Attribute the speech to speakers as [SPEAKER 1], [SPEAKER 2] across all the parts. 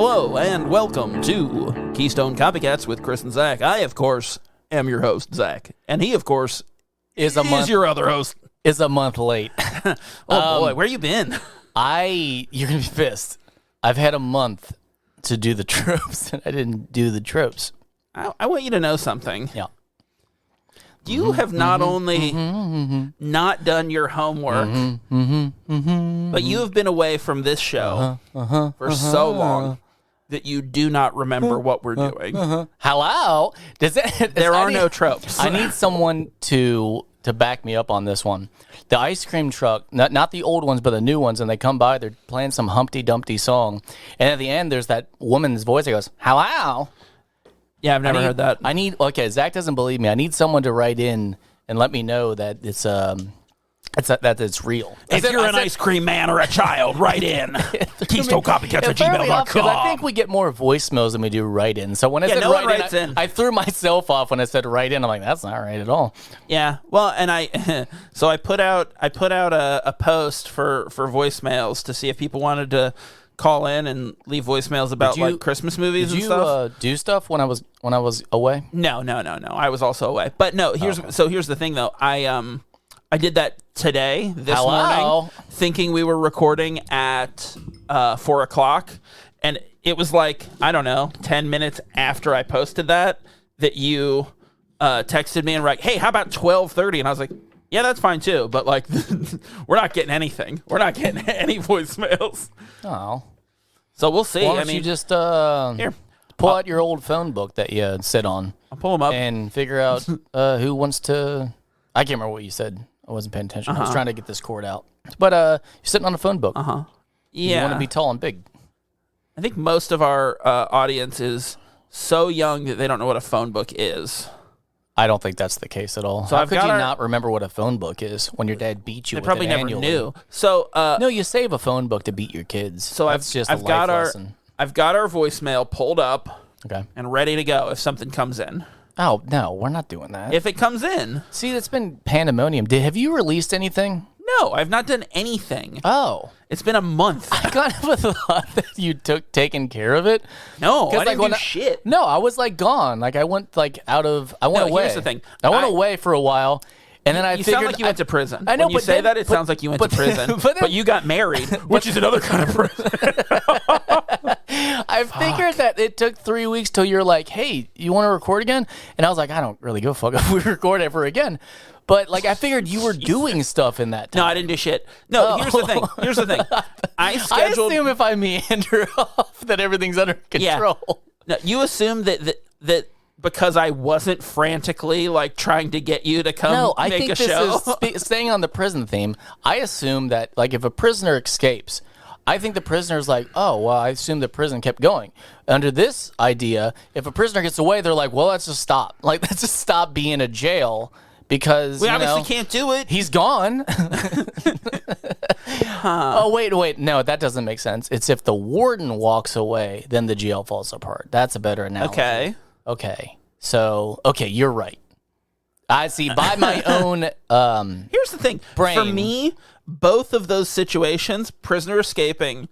[SPEAKER 1] Hello and welcome to Keystone Copycats with Chris and Zach. I, of course, am your host, Zach, and he, of course, is your other host.
[SPEAKER 2] Is a month late.
[SPEAKER 1] Boy, where you been?
[SPEAKER 2] You're gonna be pissed. I've had a month to do the tropes, and I didn't do the tropes.
[SPEAKER 1] I want you to know something.
[SPEAKER 2] Yeah.
[SPEAKER 1] You have not only not done your homework, but you have been away from this show for so long that you do not remember what we're doing.
[SPEAKER 2] Hello?
[SPEAKER 1] There are no tropes.
[SPEAKER 2] I need someone to back me up on this one. The ice cream truck, not the old ones, but the new ones, and they come by, they're playing some Humpty Dumpty song. And at the end, there's that woman's voice that goes, hello?
[SPEAKER 1] Yeah, I've never heard that.
[SPEAKER 2] Okay, Zach doesn't believe me. I need someone to write in and let me know that it's real.
[SPEAKER 1] If you're an ice cream man or a child, write in. KeystoneCopycats@gmail.com.
[SPEAKER 2] Because I think we get more voicemails than we do write-in. So when I said write-in, I threw myself off when I said write-in. I'm like, that's not right at all.
[SPEAKER 1] Yeah, well, and I put out a post for voicemails to see if people wanted to call in and leave voicemails about like Christmas movies and stuff.
[SPEAKER 2] Did you do stuff when I was away?
[SPEAKER 1] No. I was also away. But no, here's the thing though. I did that today, this morning, thinking we were recording at 4 o'clock, and it was like, I don't know, 10 minutes after I posted that you texted me and were like, hey, how about 12:30? And I was like, yeah, that's fine too, but like, we're not getting anything. We're not getting any voicemails.
[SPEAKER 2] Oh.
[SPEAKER 1] So we'll see.
[SPEAKER 2] Why don't you just here, pull out your old phone book that you sit on.
[SPEAKER 1] I'll pull them up.
[SPEAKER 2] And figure out who wants to... I can't remember what you said. I wasn't paying attention. I was trying to get this cord out. But you're sitting on a phone book.
[SPEAKER 1] Yeah.
[SPEAKER 2] You want to be tall and big.
[SPEAKER 1] I think most of our audience is so young that they don't know what a phone book is.
[SPEAKER 2] I don't think that's the case at all. So how could you not remember what a phone book is when your dad beat you with it annually? They probably never knew.
[SPEAKER 1] So
[SPEAKER 2] no, you save a phone book to beat your kids. So that's
[SPEAKER 1] I've got our voicemail pulled up, and ready to go if something comes in.
[SPEAKER 2] Oh no, we're not doing that.
[SPEAKER 1] If it comes in,
[SPEAKER 2] see, that's been pandemonium. Have you released anything?
[SPEAKER 1] No, I've not done anything.
[SPEAKER 2] Oh.
[SPEAKER 1] It's been a month.
[SPEAKER 2] I kind of thought that you taken care of it.
[SPEAKER 1] No, I didn't do shit.
[SPEAKER 2] No, I was like gone. Like I went away.
[SPEAKER 1] Here's the thing.
[SPEAKER 2] I went away for a while. And then
[SPEAKER 1] you sound like you went to prison. I know, when you say that, it sounds like you went to prison. But you got married, which is another kind of prison.
[SPEAKER 2] I figured that it took 3 weeks till you're like, hey, you want to record again? And I was like, I don't really give a fuck if we record ever again. But like, I figured you were doing stuff in that time.
[SPEAKER 1] No, I didn't do shit. No, here's the thing. I
[SPEAKER 2] assume if I meander off that everything's under control.
[SPEAKER 1] Yeah. No, you assume that because I wasn't frantically like trying to get you to come make a show.
[SPEAKER 2] Staying on the prison theme, I assume that like if a prisoner escapes, I think the prisoner's like, oh, well, I assume the prison kept going. Under this idea, if a prisoner gets away, they're like, well, let's just stop. Like, let's just stop being a jail because,
[SPEAKER 1] we obviously can't do it.
[SPEAKER 2] He's gone. Oh, wait. No, that doesn't make sense. It's if the warden walks away, then the jail falls apart. That's a better analogy. Okay. So, you're right. I see. By my own
[SPEAKER 1] here's the thing.
[SPEAKER 2] Brain.
[SPEAKER 1] For me, both of those situations, prisoner escaping,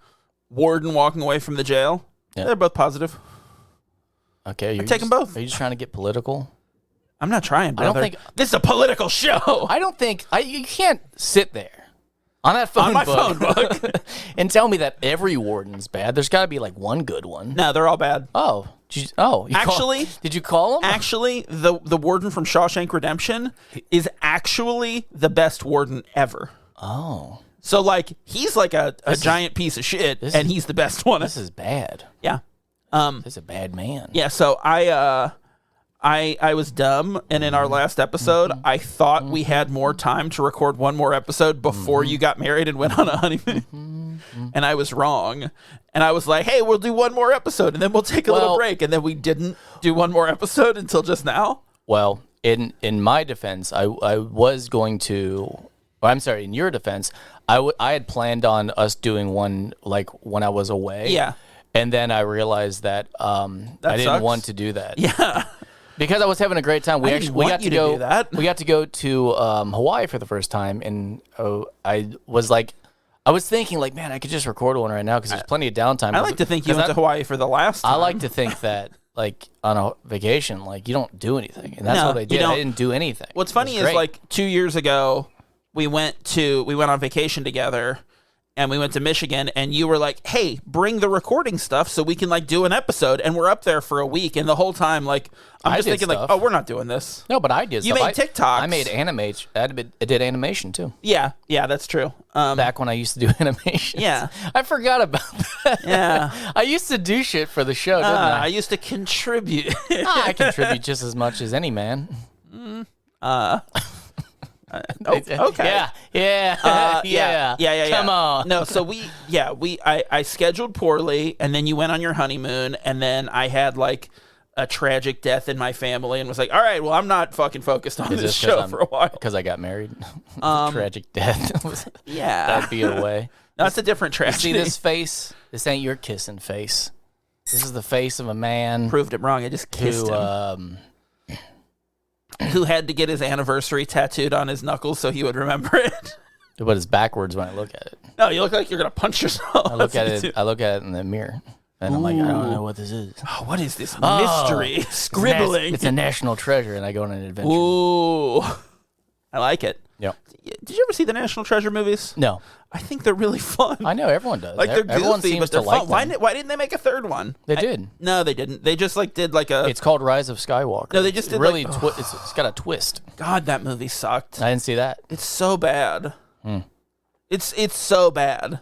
[SPEAKER 1] warden walking away from the jail, they're both positive.
[SPEAKER 2] Okay.
[SPEAKER 1] You're taking both.
[SPEAKER 2] Are you just trying to get political?
[SPEAKER 1] I'm not trying, brother.
[SPEAKER 2] I don't think...
[SPEAKER 1] This is a political show.
[SPEAKER 2] I don't think... you can't sit there on that phone book and tell me that every warden's bad. There's got to be like one good one.
[SPEAKER 1] No, they're all bad.
[SPEAKER 2] Oh. Did you call him?
[SPEAKER 1] Actually, the warden from Shawshank Redemption is actually the best warden ever.
[SPEAKER 2] Oh.
[SPEAKER 1] So, like, he's like a giant piece of shit, and he's the best one.
[SPEAKER 2] This is bad.
[SPEAKER 1] Yeah.
[SPEAKER 2] This is a bad man.
[SPEAKER 1] Yeah, so I was dumb, and in our last episode, I thought we had more time to record one more episode before you got married and went on a honeymoon. And I was wrong. And I was like, hey, we'll do one more episode, and then we'll take a little break. And then we didn't do one more episode until just now.
[SPEAKER 2] Well, in my defense, I was going to... I'm sorry, in your defense, I had planned on us doing one, like, when I was away.
[SPEAKER 1] Yeah.
[SPEAKER 2] And then I realized that I didn't want to do that.
[SPEAKER 1] Yeah.
[SPEAKER 2] Because I was having a great time. We got to go.
[SPEAKER 1] We
[SPEAKER 2] got to go to Hawaii for the first time, and I was like, I was thinking, like, man, I could just record one right now because there's plenty of downtime.
[SPEAKER 1] I like to think you went to Hawaii for the last time.
[SPEAKER 2] I like to think that, like, on a vacation, like, you don't do anything. And that's what I did. I didn't do anything.
[SPEAKER 1] What's funny is, like, 2 years ago, we went on vacation together. And we went to Michigan, and you were like, hey, bring the recording stuff so we can, like, do an episode. And we're up there for a week. And the whole time, like, I'm just thinking, like, oh, we're not doing this.
[SPEAKER 2] No, but I did
[SPEAKER 1] You made TikToks.
[SPEAKER 2] I made animation. I did animation, too.
[SPEAKER 1] Yeah, that's true.
[SPEAKER 2] Back when I used to do animation.
[SPEAKER 1] Yeah.
[SPEAKER 2] I forgot about that.
[SPEAKER 1] Yeah.
[SPEAKER 2] I used to do shit for the show, didn't I?
[SPEAKER 1] I used to contribute.
[SPEAKER 2] I contribute just as much as any man.
[SPEAKER 1] Okay.
[SPEAKER 2] Yeah. Come on.
[SPEAKER 1] No, so I scheduled poorly, and then you went on your honeymoon, and then I had like a tragic death in my family, and was like, all right, well, I'm not fucking focused on this show for a while
[SPEAKER 2] because I got married. Tragic death.
[SPEAKER 1] Yeah,
[SPEAKER 2] that'd be a way.
[SPEAKER 1] No, that's a different tragedy.
[SPEAKER 2] You see this face? This ain't your kissing face. This is the face of a man.
[SPEAKER 1] Proved it wrong. I just kissed him. Who had to get his anniversary tattooed on his knuckles so he would remember it.
[SPEAKER 2] But it's backwards when I look at it.
[SPEAKER 1] No, you look like you're gonna punch yourself.
[SPEAKER 2] I look at it in the mirror, and I'm like, I don't know what this is.
[SPEAKER 1] Oh, what is this mystery? Scribbling.
[SPEAKER 2] It's a national treasure, and I go on an adventure.
[SPEAKER 1] Ooh, I like it.
[SPEAKER 2] Yep.
[SPEAKER 1] Did you ever see the National Treasure movies?
[SPEAKER 2] No.
[SPEAKER 1] I think they're really fun.
[SPEAKER 2] I know everyone does.
[SPEAKER 1] Like, they're goofy,
[SPEAKER 2] everyone seems
[SPEAKER 1] but they're
[SPEAKER 2] to like
[SPEAKER 1] fun.
[SPEAKER 2] them.
[SPEAKER 1] Why didn't they make a third one?
[SPEAKER 2] They did.
[SPEAKER 1] No, they didn't. They just like did like a.
[SPEAKER 2] It's called Rise of Skywalker.
[SPEAKER 1] No, they just did
[SPEAKER 2] really.
[SPEAKER 1] like,
[SPEAKER 2] It's got a twist.
[SPEAKER 1] God, that movie sucked.
[SPEAKER 2] I didn't see that.
[SPEAKER 1] It's so bad. It's so bad.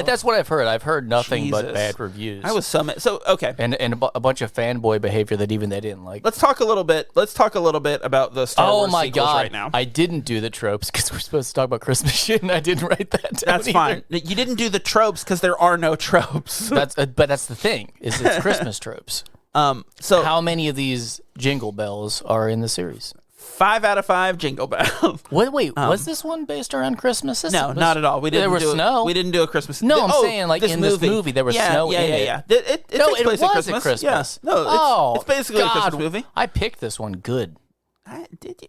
[SPEAKER 2] That's what I've heard. I've heard nothing but
[SPEAKER 1] Jesus.
[SPEAKER 2] bad reviews.
[SPEAKER 1] I was so okay.
[SPEAKER 2] And a bunch of fanboy behavior that even they didn't like.
[SPEAKER 1] Let's talk a little bit about the Star Wars sequels right now.
[SPEAKER 2] I didn't do the tropes because we're supposed to talk about Christmas shit, and I didn't write that down.
[SPEAKER 1] That's fine. You didn't do the tropes because there are no tropes.
[SPEAKER 2] But that's the thing. It's Christmas tropes.
[SPEAKER 1] So
[SPEAKER 2] how many of these jingle bells are in the series?
[SPEAKER 1] 5 out of 5 Jingle Bells.
[SPEAKER 2] Wait, was this one based around Christmas?
[SPEAKER 1] No, not at all. We didn't.
[SPEAKER 2] There was snow.
[SPEAKER 1] We didn't do a Christmas.
[SPEAKER 2] No, I'm saying like in this movie there was snow.
[SPEAKER 1] Yeah. It takes place at Christmas. Yeah. No, it's basically a Christmas movie.
[SPEAKER 2] I picked this one good.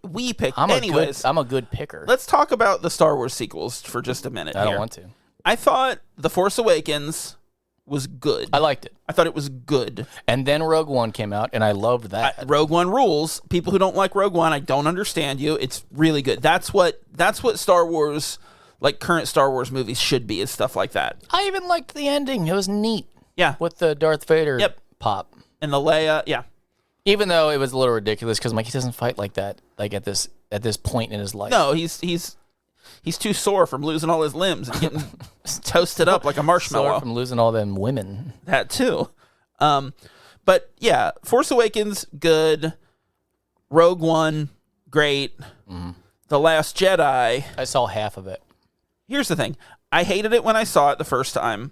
[SPEAKER 1] We picked.
[SPEAKER 2] Anyways, I'm a good picker.
[SPEAKER 1] Let's talk about the Star Wars sequels for just a minute.
[SPEAKER 2] I don't want to.
[SPEAKER 1] I thought The Force Awakens was good.
[SPEAKER 2] I liked it.
[SPEAKER 1] I thought it was good.
[SPEAKER 2] And then Rogue One came out, and I loved that.
[SPEAKER 1] Rogue One rules. People who don't like Rogue One, I don't understand you. It's really good. That's what Star Wars, like current Star Wars movies, should be, is stuff like that.
[SPEAKER 2] I even liked the ending. It was neat.
[SPEAKER 1] Yeah.
[SPEAKER 2] With the Darth Vader pop.
[SPEAKER 1] And the Leia, yeah.
[SPEAKER 2] Even though it was a little ridiculous, because he doesn't fight like that, like at this point in his life.
[SPEAKER 1] No, he's too sore from losing all his limbs and getting toasted up like a marshmallow.
[SPEAKER 2] Sore from losing all them women.
[SPEAKER 1] That too. But yeah, Force Awakens, good. Rogue One, great. The Last Jedi.
[SPEAKER 2] I saw half of it.
[SPEAKER 1] Here's the thing. I hated it when I saw it the first time.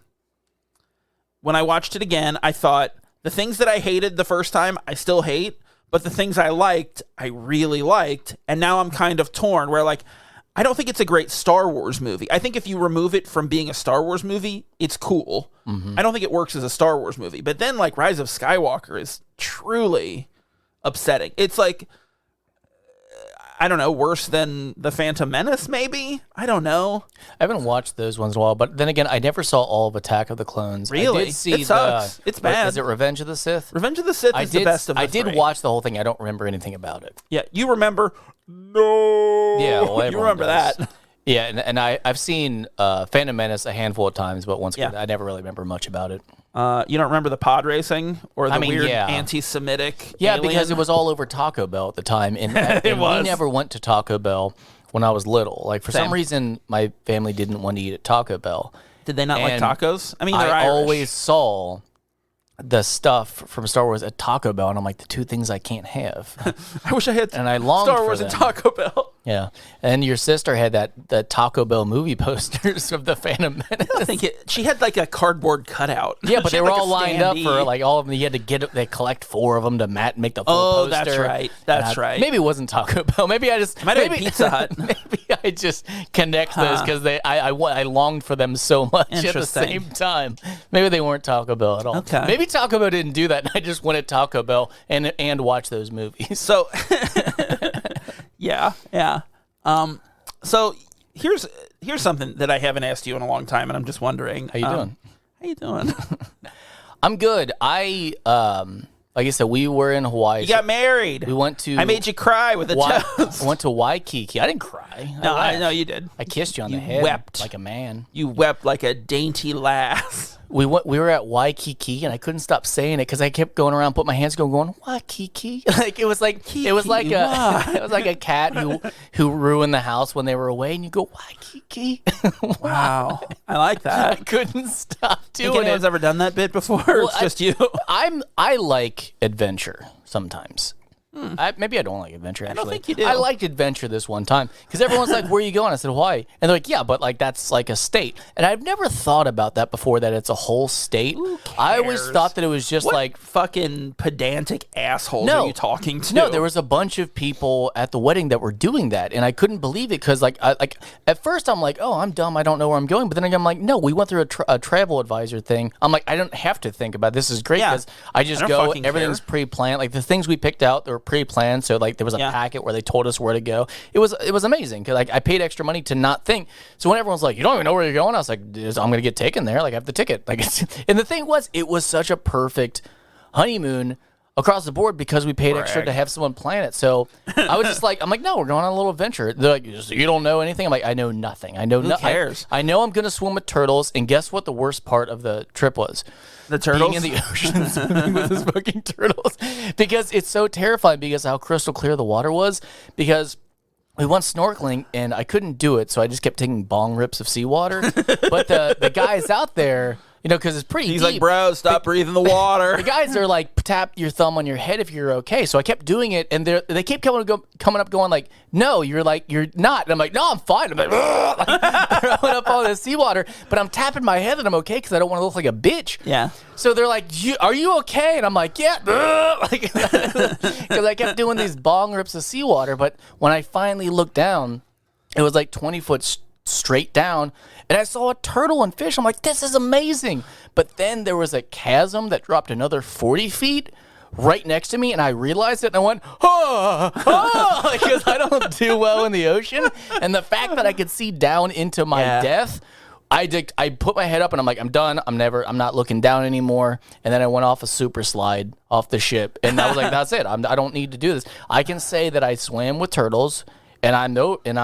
[SPEAKER 1] When I watched it again, I thought the things that I hated the first time, I still hate. But the things I liked, I really liked. And now I'm kind of torn where like, I don't think it's a great Star Wars movie. I think if you remove it from being a Star Wars movie, it's cool. I don't think it works as a Star Wars movie. But then, like, Rise of Skywalker is truly upsetting. It's like, I don't know, worse than The Phantom Menace, maybe? I don't know.
[SPEAKER 2] I haven't watched those ones in a while, but then again, I never saw all of Attack of the Clones.
[SPEAKER 1] Really?
[SPEAKER 2] I did see
[SPEAKER 1] it sucks. It's bad.
[SPEAKER 2] Is it Revenge of the Sith?
[SPEAKER 1] Revenge of the Sith is the best of the three.
[SPEAKER 2] I did watch the whole thing. I don't remember anything about it.
[SPEAKER 1] Yeah, you remember? No.
[SPEAKER 2] Yeah, well,
[SPEAKER 1] you remember
[SPEAKER 2] does.
[SPEAKER 1] that.
[SPEAKER 2] Yeah, and I've seen Phantom Menace a handful of times, but once again, I never really remember much about it.
[SPEAKER 1] You don't remember the pod racing or the weird
[SPEAKER 2] yeah.
[SPEAKER 1] anti-Semitic
[SPEAKER 2] Yeah,
[SPEAKER 1] alien?
[SPEAKER 2] because it was all over Taco Bell at the time, and we never went to Taco Bell when I was little. Like, for some reason, my family didn't want to eat at Taco Bell.
[SPEAKER 1] Did they not like tacos? I mean, they're
[SPEAKER 2] I
[SPEAKER 1] Irish.
[SPEAKER 2] always saw the stuff from Star Wars at Taco Bell, and I'm like, the two things I can't have.
[SPEAKER 1] I wish I had
[SPEAKER 2] and I longed
[SPEAKER 1] Star
[SPEAKER 2] for
[SPEAKER 1] Wars
[SPEAKER 2] them.
[SPEAKER 1] and Taco Bell.
[SPEAKER 2] Yeah, and your sister had the Taco Bell movie posters of the Phantom Menace.
[SPEAKER 1] I think she had like a cardboard cutout.
[SPEAKER 2] Yeah, but
[SPEAKER 1] She
[SPEAKER 2] they
[SPEAKER 1] had,
[SPEAKER 2] were
[SPEAKER 1] like,
[SPEAKER 2] all
[SPEAKER 1] a
[SPEAKER 2] lined up for
[SPEAKER 1] standee.
[SPEAKER 2] like all of them. You had to they collect 4 of them to make the full
[SPEAKER 1] Oh,
[SPEAKER 2] poster.
[SPEAKER 1] that's right. That's right.
[SPEAKER 2] Maybe it wasn't Taco Bell. Maybe I just
[SPEAKER 1] Might have been Pizza Hut.
[SPEAKER 2] Maybe I just connect those because I longed for them so much at the
[SPEAKER 1] Interesting.
[SPEAKER 2] same time. Maybe they weren't Taco Bell at all.
[SPEAKER 1] Okay.
[SPEAKER 2] Maybe Taco Bell didn't do that. And I just went at Taco Bell and watched those movies.
[SPEAKER 1] So, yeah. So here's something that I haven't asked you in a long time, and I'm just wondering.
[SPEAKER 2] How you doing?
[SPEAKER 1] How you doing?
[SPEAKER 2] I'm good. Like I said, we were in Hawaii.
[SPEAKER 1] You got married.
[SPEAKER 2] We went to.
[SPEAKER 1] I made you cry with a toast.
[SPEAKER 2] I went to Waikiki. I didn't cry.
[SPEAKER 1] No, I know you did.
[SPEAKER 2] I kissed you on the head.
[SPEAKER 1] Wept
[SPEAKER 2] like a man.
[SPEAKER 1] You wept like a dainty lass.
[SPEAKER 2] We were at Waikiki, and I couldn't stop saying it because I kept going around, put my hands going Waikiki. Like it was like a cat who ruined the house when they were away, and you go Waikiki.
[SPEAKER 1] Wow, I like that.
[SPEAKER 2] I couldn't stop doing
[SPEAKER 1] it. Anyone's ever done that bit before? Well, it's just you.
[SPEAKER 2] I like adventure sometimes. Maybe I don't like adventure, actually.
[SPEAKER 1] I don't think you do.
[SPEAKER 2] I liked adventure this one time because everyone's like, where are you going? I said, Hawaii. And they're like, yeah, but like that's like a state. And I've never thought about that before, that it's a whole state.
[SPEAKER 1] Who cares?
[SPEAKER 2] I always thought that it was just
[SPEAKER 1] what
[SPEAKER 2] like
[SPEAKER 1] fucking pedantic assholes are you talking to?
[SPEAKER 2] No, there was a bunch of people at the wedding that were doing that. And I couldn't believe it because like at first I'm like, oh, I'm dumb. I don't know where I'm going. But then I'm like, no, we went through a travel advisor thing. I'm like, I don't have to think about it. This is great because I just go. Everything's pre-planned. Like the things we picked out, they were pre-planned. So like there was a packet where they told us where to go. It was amazing because like I paid extra money to not think. So when everyone's like, you don't even know where you're going, I was like, I'm gonna get taken there. Like I have the ticket. Like, and the thing was, it was such a perfect honeymoon across the board because we paid extra to have someone plan it. So I was just like, I'm like, no, we're going on a little adventure. They're like, you don't know anything? I'm like, I know nothing. I know nothing.
[SPEAKER 1] Who cares?
[SPEAKER 2] I know I'm gonna swim with turtles. And guess what? The worst part of the trip was.
[SPEAKER 1] The turtles?
[SPEAKER 2] Being in the ocean swimming with those fucking turtles. Because it's so terrifying because how crystal clear the water was. Because we went snorkeling and I couldn't do it, so I just kept taking bong rips of seawater. But the guys out there, you know, because it's pretty
[SPEAKER 1] He's
[SPEAKER 2] deep.
[SPEAKER 1] like, bro, stop breathing the water.
[SPEAKER 2] The guys are like, tap your thumb on your head if you're okay. So I kept doing it, and they keep coming up going like, no, you're not. And I'm like, no, I'm fine. I'm like, throwing up all this seawater, but I'm tapping my head that I'm okay because I don't want to look like a bitch.
[SPEAKER 1] Yeah.
[SPEAKER 2] So they're like, are you okay? And I'm like, yeah. Because I kept doing these bong rips of seawater, but when I finally looked down, it was like 20 foot straight down, and I saw a turtle and fish. I'm like, this is amazing. But then there was a chasm that dropped another 40 feet right next to me, and I realized it, and I went, because I don't do well in the ocean. And the fact that I could see down into my death, I put my head up, and I'm like, I'm done. I'm not looking down anymore. And then I went off a super slide off the ship, and I was like, that's it. I don't need to do this. I can say that I swam with turtles. And I'm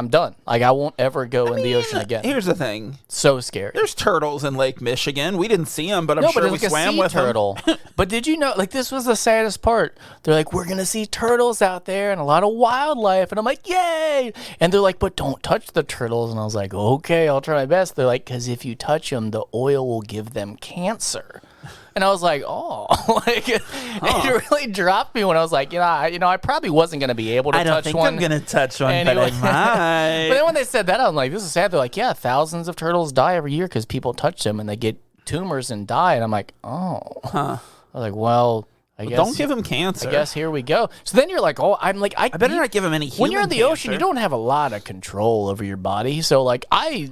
[SPEAKER 2] done. Like, I won't ever go in the ocean again.
[SPEAKER 1] Here's the thing.
[SPEAKER 2] So scary.
[SPEAKER 1] There's turtles in Lake Michigan. We didn't see them, but I'm sure we swam with
[SPEAKER 2] turtle. But did you know, like, this was the saddest part. They're like, we're going to see turtles out there and a lot of wildlife. And I'm like, yay. And they're like, but don't touch the turtles. And I was like, okay, I'll try my best. They're like, because if you touch them, the oil will give them cancer. And I was like, it really dropped me when I was like, I probably wasn't going to be able to touch one.
[SPEAKER 1] I don't think I'm going to touch one, anyway. But I might.
[SPEAKER 2] But then when they said that, I'm like, this is sad. They're like, yeah, thousands of turtles die every year because people touch them and they get tumors and die. And I'm like, I was like, well, I guess.
[SPEAKER 1] Don't give them cancer.
[SPEAKER 2] I guess here we go. So then you're like, I
[SPEAKER 1] better not give them any human
[SPEAKER 2] When you're in the
[SPEAKER 1] cancer.
[SPEAKER 2] ocean, you don't have a lot of control over your body. So like, I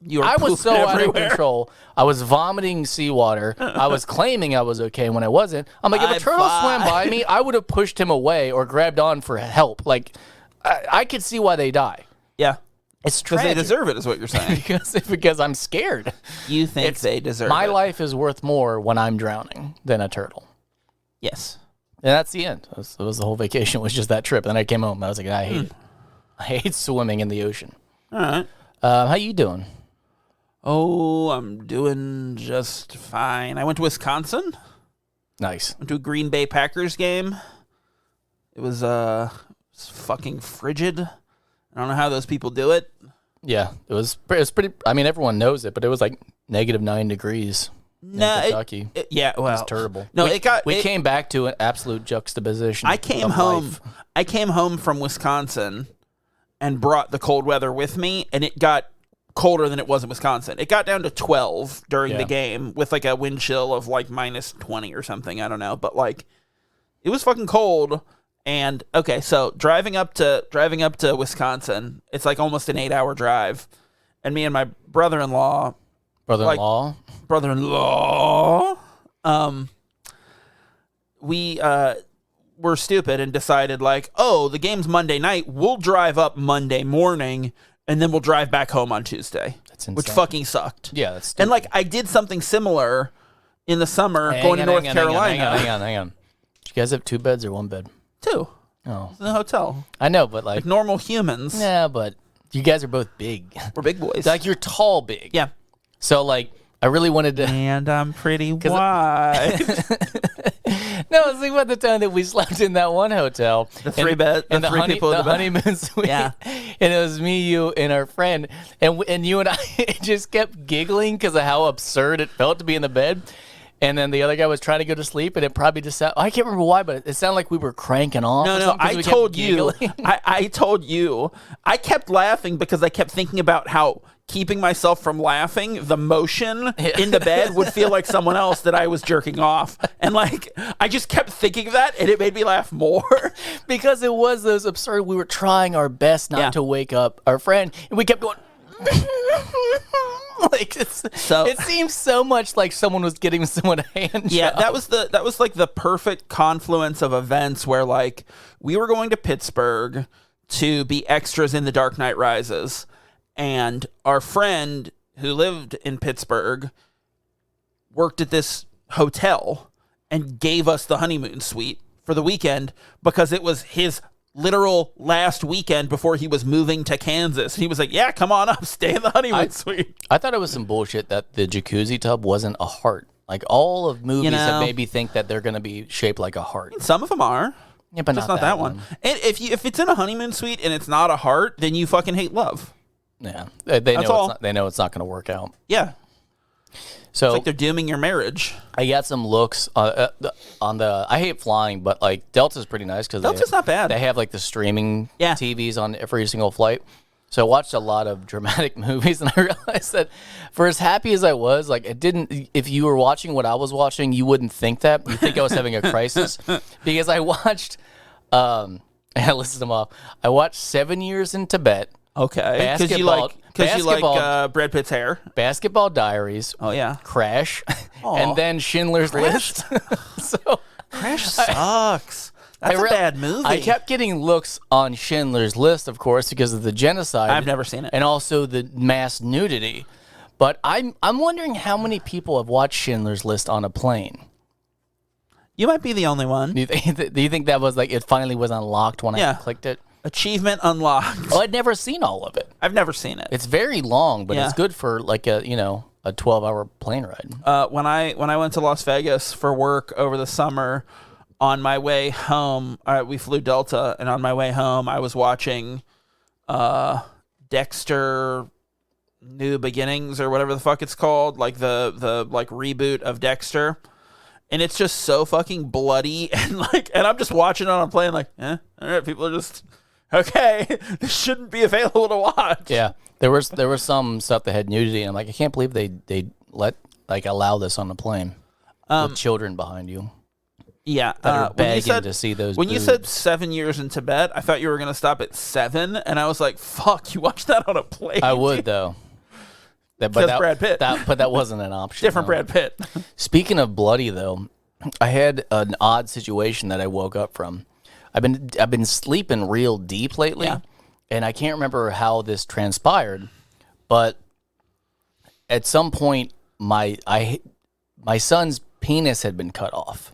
[SPEAKER 2] was so
[SPEAKER 1] everywhere.
[SPEAKER 2] out of control. I was vomiting seawater. I was claiming I was okay when I wasn't. I'm like, if a turtle swam by me, I would have pushed him away or grabbed on for help. Like, I could see why they die.
[SPEAKER 1] Yeah.
[SPEAKER 2] It's tragic.
[SPEAKER 1] Because they deserve it, is what you're saying.
[SPEAKER 2] because I'm scared.
[SPEAKER 1] You think they deserve it.
[SPEAKER 2] My life is worth more when I'm drowning than a turtle.
[SPEAKER 1] Yes.
[SPEAKER 2] And that's the end. It was the whole vacation was just that trip. And then I came home. I was like, I hate swimming in the ocean.
[SPEAKER 1] All right.
[SPEAKER 2] How you doing?
[SPEAKER 1] Oh, I'm doing just fine. I went to Wisconsin.
[SPEAKER 2] Nice.
[SPEAKER 1] Went to a Green Bay Packers game. It was fucking frigid. I don't know how those people do it.
[SPEAKER 2] Yeah, it was pretty. I mean, everyone knows it, but it was like -9 degrees.
[SPEAKER 1] No,
[SPEAKER 2] Kentucky.
[SPEAKER 1] It was
[SPEAKER 2] terrible.
[SPEAKER 1] No,
[SPEAKER 2] we came back to an absolute juxtaposition.
[SPEAKER 1] I came home from Wisconsin and brought the cold weather with me, and it got colder than it was in Wisconsin. It got down to 12 during the game with like a wind chill of like -20 or something. I don't know, but like it was fucking cold. And okay, so driving up to Wisconsin, it's like almost an 8-hour drive, and me and my brother-in-law, we were stupid and decided like, oh, the game's Monday night. We'll drive up Monday morning and then we'll drive back home on Tuesday.
[SPEAKER 2] That's insane.
[SPEAKER 1] Which fucking sucked.
[SPEAKER 2] Yeah, that's stupid.
[SPEAKER 1] And like I did something similar in the summer going to North Carolina.
[SPEAKER 2] Hang on. Did you guys have 2 beds or 1 bed?
[SPEAKER 1] 2.
[SPEAKER 2] Oh.
[SPEAKER 1] In a hotel.
[SPEAKER 2] I know, but like
[SPEAKER 1] normal humans.
[SPEAKER 2] Yeah, but you guys are both big.
[SPEAKER 1] We're big boys.
[SPEAKER 2] Like you're tall big.
[SPEAKER 1] Yeah.
[SPEAKER 2] So like I really wanted to.
[SPEAKER 1] And I'm pretty wide.
[SPEAKER 2] No, I was thinking about the time that we slept in that one hotel.
[SPEAKER 1] The 3 bed, and the 3 people in the
[SPEAKER 2] honeymoon suite.
[SPEAKER 1] Yeah.
[SPEAKER 2] And it was me, you, and our friend, and you and I just kept giggling because of how absurd it felt to be in the bed. And then the other guy was trying to go to sleep, and it probably just sounded, I can't remember why, but it sounded like we were cranking off.
[SPEAKER 1] No, I told you. I told you. I kept laughing because I kept thinking about how keeping myself from laughing, the motion in the bed would feel like someone else that I was jerking off. And like, I just kept thinking of that, and it made me laugh more.
[SPEAKER 2] Because it was those absurd, we were trying our best not to wake up our friend, and we kept going, like it seems so much like someone was getting someone a hand
[SPEAKER 1] job. that was like the perfect confluence of events where like we were going to Pittsburgh to be extras in The Dark Knight Rises, and our friend who lived in Pittsburgh worked at this hotel and gave us the honeymoon suite for the weekend because it was his literal last weekend before he was moving to Kansas. He was like, yeah, come on up, stay in the honeymoon suite.
[SPEAKER 2] I thought it was some bullshit that the jacuzzi tub wasn't a heart. Like all of movies have made me think that they're going to be shaped like a heart.
[SPEAKER 1] Some of them are.
[SPEAKER 2] Yeah, but
[SPEAKER 1] not that one. And if it's in a honeymoon suite and it's not a heart, then you fucking hate love.
[SPEAKER 2] Yeah. They know it's not going to work out.
[SPEAKER 1] Yeah.
[SPEAKER 2] So
[SPEAKER 1] it's like they're dooming your marriage.
[SPEAKER 2] I got some looks on the. I hate flying, but like Delta's pretty nice because
[SPEAKER 1] Delta's not bad.
[SPEAKER 2] They have like the streaming TVs on every single flight. So I watched a lot of dramatic movies, and I realized that for as happy as I was, like it didn't. If you were watching what I was watching, you wouldn't think that. You think I was having a crisis because I watched. I listed them off. I watched 7 Years in Tibet.
[SPEAKER 1] Okay, because you like Brad Pitt's hair.
[SPEAKER 2] Basketball Diaries.
[SPEAKER 1] Oh yeah,
[SPEAKER 2] Crash, and then Schindler's List. So
[SPEAKER 1] Crash sucks. That's a bad movie.
[SPEAKER 2] I kept getting looks on Schindler's List, of course, because of the genocide.
[SPEAKER 1] I've never seen it,
[SPEAKER 2] and also the mass nudity. But I'm wondering how many people have watched Schindler's List on a plane.
[SPEAKER 1] You might be the only one.
[SPEAKER 2] Do you think that was like it finally was unlocked when I clicked it?
[SPEAKER 1] Achievement unlocked.
[SPEAKER 2] Oh, I'd never seen all of it.
[SPEAKER 1] I've never seen it.
[SPEAKER 2] It's very long, but it's good for like a 12-hour plane ride.
[SPEAKER 1] When I went to Las Vegas for work over the summer, on my way home, we flew Delta, and on my way home, I was watching Dexter New Beginnings or whatever the fuck it's called, like the like reboot of Dexter. And it's just so fucking bloody, and I'm just watching it on a plane like, all right, people are just okay. This shouldn't be available to watch.
[SPEAKER 2] Yeah, there was some stuff that had nudity, and I'm like, I can't believe they allow this on the plane with children behind you.
[SPEAKER 1] Yeah,
[SPEAKER 2] that are begging to see those.
[SPEAKER 1] When you said 7 years in Tibet, I thought you were gonna stop at 7, and I was like, fuck, you watched that on a plane?
[SPEAKER 2] I would though.
[SPEAKER 1] That's Brad Pitt.
[SPEAKER 2] But that wasn't an option.
[SPEAKER 1] Different Brad Pitt.
[SPEAKER 2] Speaking of bloody, though, I had an odd situation that I woke up from. I've been sleeping real deep lately, and I can't remember how this transpired, but at some point, my son's penis had been cut off.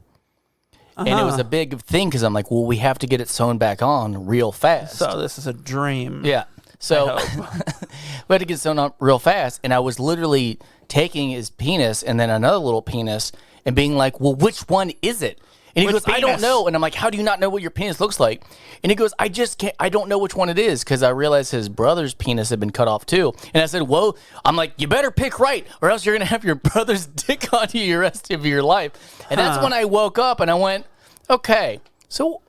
[SPEAKER 2] And it was a big thing because I'm like, well, we have to get it sewn back on real fast.
[SPEAKER 1] So this is a dream.
[SPEAKER 2] Yeah. So we had to get sewn up real fast, and I was literally taking his penis and then another little penis and being like, well, which one is it? And he goes, I don't know. And I'm like, how do you not know what your penis looks like? And he goes, I just can't, I don't know which one it is, because I realized his brother's penis had been cut off too. And I said, whoa, I'm like, you better pick right, or else you're going to have your brother's dick on you the rest of your life. And that's when I woke up and I went, okay, so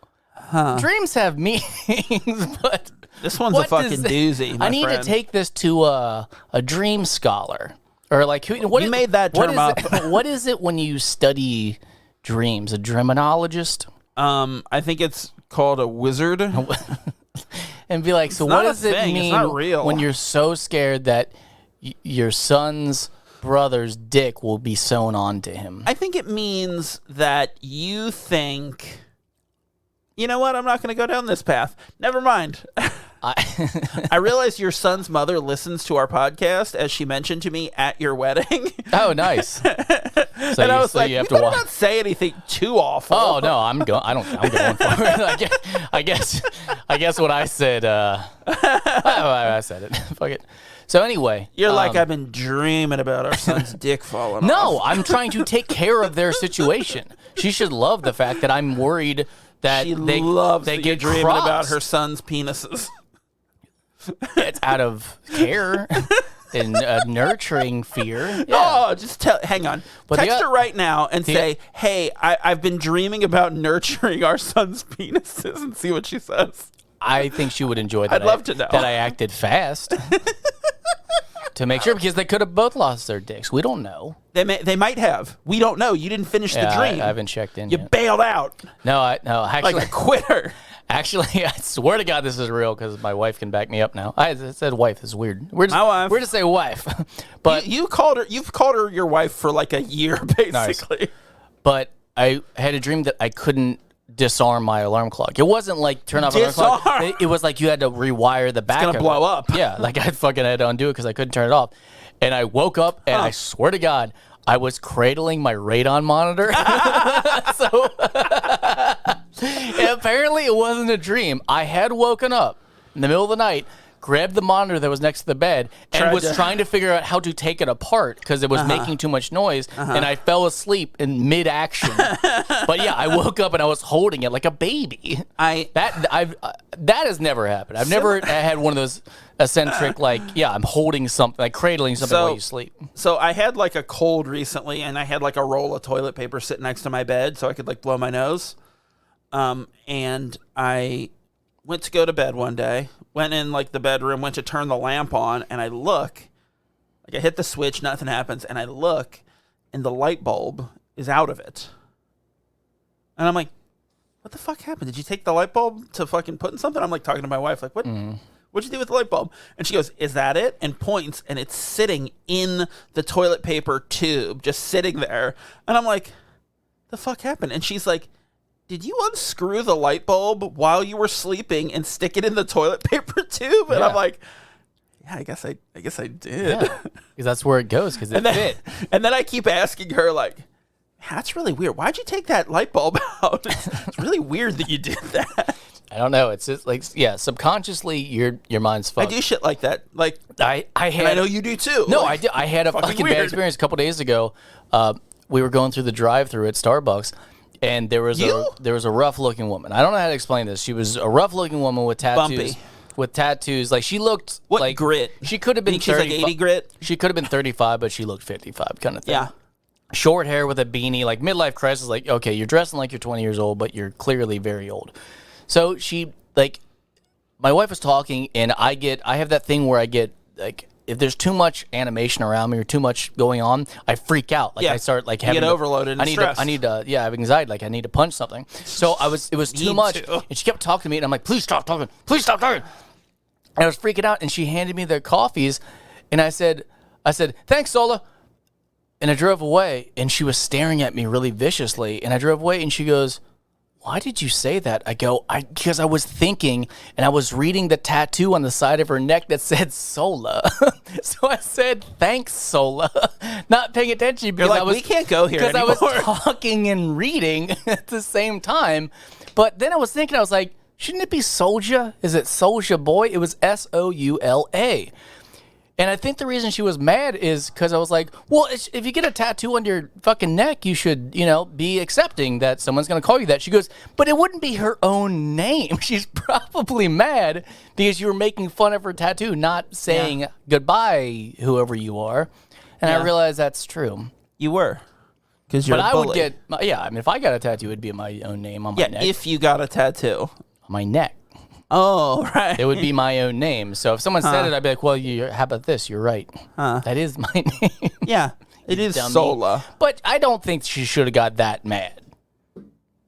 [SPEAKER 2] dreams have meanings, but
[SPEAKER 1] this one's a fucking doozy.
[SPEAKER 2] I need to take this to a dream scholar, or like what
[SPEAKER 1] you made that term up.
[SPEAKER 2] What is it when you study dreams? A dreamologist?
[SPEAKER 1] I think it's called a wizard.
[SPEAKER 2] And be like, so what does it mean when you're so scared that your son's brother's dick will be sewn onto him?
[SPEAKER 1] I think it means that you think, you know what, I'm not going to go down this path. Never mind. I realized your son's mother listens to our podcast, as she mentioned to me at your wedding.
[SPEAKER 2] Oh, nice. So
[SPEAKER 1] and I was like, you better not say anything too awful.
[SPEAKER 2] Oh no, I'm going for it. I guess what I said. I said it. Fuck it. So anyway,
[SPEAKER 1] you're like, I've been dreaming about our son's dick falling off.
[SPEAKER 2] No, I'm trying to take care of their situation. She should love the fact that I'm worried that they get
[SPEAKER 1] dreaming
[SPEAKER 2] crops.
[SPEAKER 1] about her son's penises.
[SPEAKER 2] It's out of care and nurturing fear. Yeah.
[SPEAKER 1] Oh, hang on. But text her right now and say, hey, I've been dreaming about nurturing our son's penises, and see what she says.
[SPEAKER 2] I think she would enjoy that.
[SPEAKER 1] I'd love to know.
[SPEAKER 2] That I acted fast. To make sure, because they could have both lost their dicks. We don't know.
[SPEAKER 1] They might have. We don't know. You didn't finish the dream.
[SPEAKER 2] I haven't checked in
[SPEAKER 1] yet. You bailed out.
[SPEAKER 2] No, actually,
[SPEAKER 1] like a quitter.
[SPEAKER 2] Actually, I swear to God, this is real because my wife can back me up now. I said wife. This is weird.
[SPEAKER 1] My wife.
[SPEAKER 2] We're just say wife, but
[SPEAKER 1] you've called her your wife for like a year, basically.
[SPEAKER 2] Nice. But I had a dream that I couldn't disarm my alarm clock. It wasn't like turn off alarm clock. It was like you had to rewire the back.
[SPEAKER 1] It's gonna blow up.
[SPEAKER 2] Yeah, like I fucking had to undo it because I couldn't turn it off. And I woke up and I swear to God, I was cradling my radon monitor. So apparently it wasn't a dream. I had woken up in the middle of the night, grabbed the monitor that was next to the bed, and was trying to figure out how to take it apart because it was making too much noise, and I fell asleep in mid-action. But yeah, I woke up and I was holding it like a baby. That has never happened. I've never had one of those eccentric, like, I'm holding something, like cradling something while you sleep.
[SPEAKER 1] So I had like a cold recently, and I had like a roll of toilet paper sitting next to my bed so I could like blow my nose. And I went to go to bed one day, went in like the bedroom, went to turn the lamp on, and I look, like I hit the switch, nothing happens, and I look, and the light bulb is out of it. And I'm like, what the fuck happened? Did you take the light bulb to fucking put in something? I'm like talking to my wife, like, what? What'd you do with the light bulb? And she goes, is that it? And points, and it's sitting in the toilet paper tube, just sitting there. And I'm like, the fuck happened? And she's like, did you unscrew the light bulb while you were sleeping and stick it in the toilet paper tube? And I'm like, yeah, I guess I did.
[SPEAKER 2] Yeah, because that's where it goes, because it fit.
[SPEAKER 1] And then I keep asking her, like, that's really weird. Why'd you take that light bulb out? It's really weird that you did that.
[SPEAKER 2] I don't know. It's just like, subconsciously your mind's fucked.
[SPEAKER 1] I do shit like that. Like
[SPEAKER 2] I
[SPEAKER 1] know you do too.
[SPEAKER 2] No,
[SPEAKER 1] like,
[SPEAKER 2] I did. I had a fucking bad experience a couple days ago. We were going through the drive-thru at Starbucks, and there was a rough-looking woman. I don't know how to explain this. She was a rough-looking woman with tattoos.
[SPEAKER 1] Bumpy.
[SPEAKER 2] With tattoos, like she looked like
[SPEAKER 1] grit.
[SPEAKER 2] She could have been.
[SPEAKER 1] She's like 80 grit.
[SPEAKER 2] She could have been 35, but she looked 55, kind of thing.
[SPEAKER 1] Yeah.
[SPEAKER 2] Short hair with a beanie, like midlife crisis. Like, okay, you're dressing like you're 20 years old, but you're clearly very old. So she, like, my wife was talking, and I have that thing where I get, like, if there's too much animation around me or too much going on, I freak out. Like, I start, like, having...
[SPEAKER 1] You get overloaded and stressed.
[SPEAKER 2] I have anxiety. Like, I need to punch something. So it was too much. And she kept talking to me, and I'm like, please stop talking. Please stop talking. And I was freaking out, and she handed me the coffees, and I said, thanks, Sola. And I drove away, and she was staring at me really viciously, and I drove away, and she goes, why did you say that? I go, because I was thinking, and I was reading the tattoo on the side of her neck that said Sola. So I said, thanks, Sola. Not paying attention because
[SPEAKER 1] You're like, we can't go here anymore.
[SPEAKER 2] Because I was talking and reading at the same time. But then I was thinking, I was like, shouldn't it be Soulja? Is it Soulja Boy? It was Soula. And I think the reason she was mad is because I was like, well, if you get a tattoo on your fucking neck, you should, be accepting that someone's going to call you that. She goes, but it wouldn't be her own name. She's probably mad because you were making fun of her tattoo, not saying goodbye, whoever you are. And I realized that's true.
[SPEAKER 1] You were. Because you're a bully.
[SPEAKER 2] Would get, I mean, if I got a tattoo, it'd be my own name on my neck.
[SPEAKER 1] Yeah, if you got a tattoo.
[SPEAKER 2] On my neck.
[SPEAKER 1] Oh, right.
[SPEAKER 2] It would be my own name. So if someone said it, I'd be like, well, how about this? You're right. That is my name.
[SPEAKER 1] Yeah, it is Sola.
[SPEAKER 2] But I don't think she should have got that mad.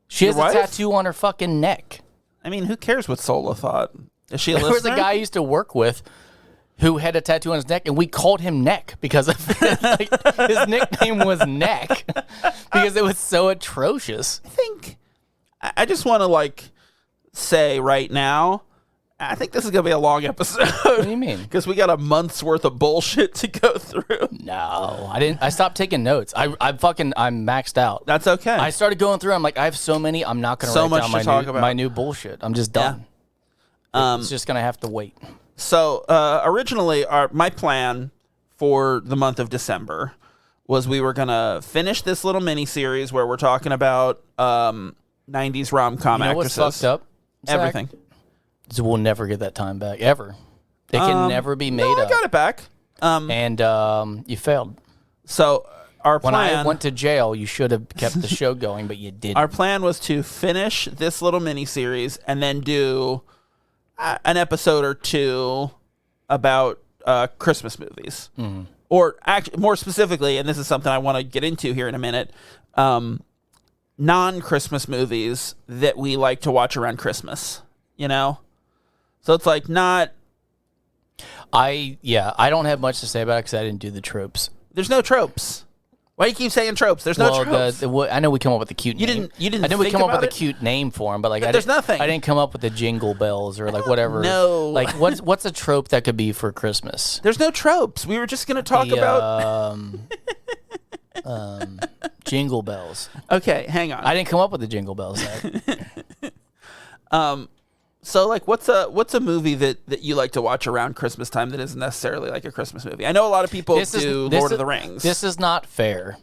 [SPEAKER 2] She has a tattoo on her fucking neck.
[SPEAKER 1] I mean, who cares what Sola thought? Is she a listener?
[SPEAKER 2] There was a guy I used to work with who had a tattoo on his neck, and we called him Neck because of his nickname was Neck because it was so atrocious.
[SPEAKER 1] I just want to, say right now, I think this is going to be a long episode.
[SPEAKER 2] What do you mean?
[SPEAKER 1] Because we got a month's worth of bullshit to go through.
[SPEAKER 2] No, I didn't. I stopped taking notes. I'm maxed out.
[SPEAKER 1] That's okay.
[SPEAKER 2] I started going through. I'm like, I have so many. I'm not going to write down my new bullshit. I'm just done. Yeah. It's just going to have to wait.
[SPEAKER 1] So originally, my plan for the month of December was we were going to finish this little mini series where we're talking about 90s rom-com actresses.
[SPEAKER 2] What's fucked up?
[SPEAKER 1] Everything.
[SPEAKER 2] So we'll never get that time back, ever. It can never be made up.
[SPEAKER 1] I got it back.
[SPEAKER 2] And you failed.
[SPEAKER 1] So our plan...
[SPEAKER 2] When I went to jail, you should have kept the show going, but you didn't.
[SPEAKER 1] Our plan was to finish this little mini-series and then do an episode or two about Christmas movies. Mm-hmm. Or more specifically, and this is something I want to get into here in a minute, non-Christmas movies that we like to watch around Christmas, you know? So it's like not...
[SPEAKER 2] I don't have much to say about it because I didn't do the tropes.
[SPEAKER 1] There's no tropes. Why do you keep saying tropes? There's no tropes.
[SPEAKER 2] I know we come up with a cute name.
[SPEAKER 1] You didn't
[SPEAKER 2] I know we come up with a cute name for them, but like
[SPEAKER 1] there's nothing.
[SPEAKER 2] I didn't come up with the jingle bells or like whatever.
[SPEAKER 1] No.
[SPEAKER 2] Like what's a trope that could be for Christmas?
[SPEAKER 1] There's no tropes. We were just going to talk about
[SPEAKER 2] jingle bells.
[SPEAKER 1] Okay, hang on.
[SPEAKER 2] I didn't come up with the jingle bells.
[SPEAKER 1] So like what's a movie that you like to watch around Christmas time that isn't necessarily like a Christmas movie? I know a lot of people do Lord of the Rings.
[SPEAKER 2] This is not fair.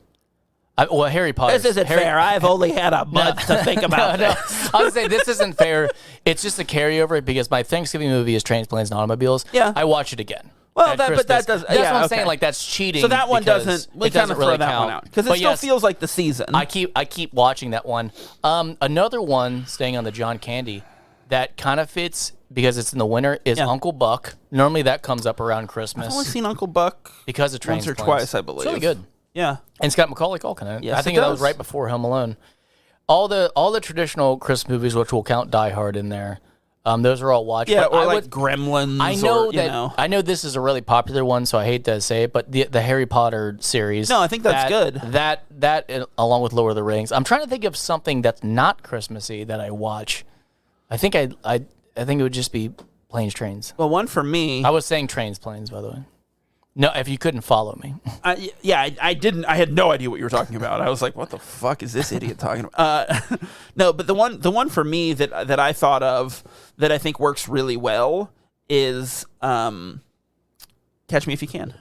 [SPEAKER 2] Harry Potter.
[SPEAKER 1] This isn't fair. I've only had a month to think about this.
[SPEAKER 2] I would say this isn't fair. It's just a carryover because my Thanksgiving movie is Trains, Planes, and Automobiles.
[SPEAKER 1] Yeah.
[SPEAKER 2] I watch it again.
[SPEAKER 1] Well, but that does.
[SPEAKER 2] That's what I'm saying. Like that's cheating.
[SPEAKER 1] So that one doesn't. We kind of throw that one out because it still feels like the season.
[SPEAKER 2] I keep watching that one. Another one, staying on the John Candy, that kind of fits because it's in the winter is Uncle Buck. Normally that comes up around Christmas.
[SPEAKER 1] I've only seen Uncle Buck
[SPEAKER 2] because of Trains,
[SPEAKER 1] once or twice, I believe.
[SPEAKER 2] It's really good.
[SPEAKER 1] Yeah,
[SPEAKER 2] and it's got Macaulay Culkin in it.
[SPEAKER 1] Yes,
[SPEAKER 2] I think that was right before Home Alone. All the traditional Christmas movies, which will count Die Hard in there. Those are all watched.
[SPEAKER 1] Yeah, or like Gremlins.
[SPEAKER 2] I know I know this is a really popular one, so I hate to say it, but the Harry Potter series.
[SPEAKER 1] No, I think that's good.
[SPEAKER 2] That along with Lord of the Rings. I'm trying to think of something that's not Christmassy that I watch. I think I think it would just be Planes, Trains.
[SPEAKER 1] Well, one for me.
[SPEAKER 2] I was saying Trains, Planes, by the way. No, if you couldn't follow me.
[SPEAKER 1] I didn't. I had no idea what you were talking about. I was like, "What the fuck is this idiot talking about?" No, but the one for me that I thought of that I think works really well is Catch Me If You Can.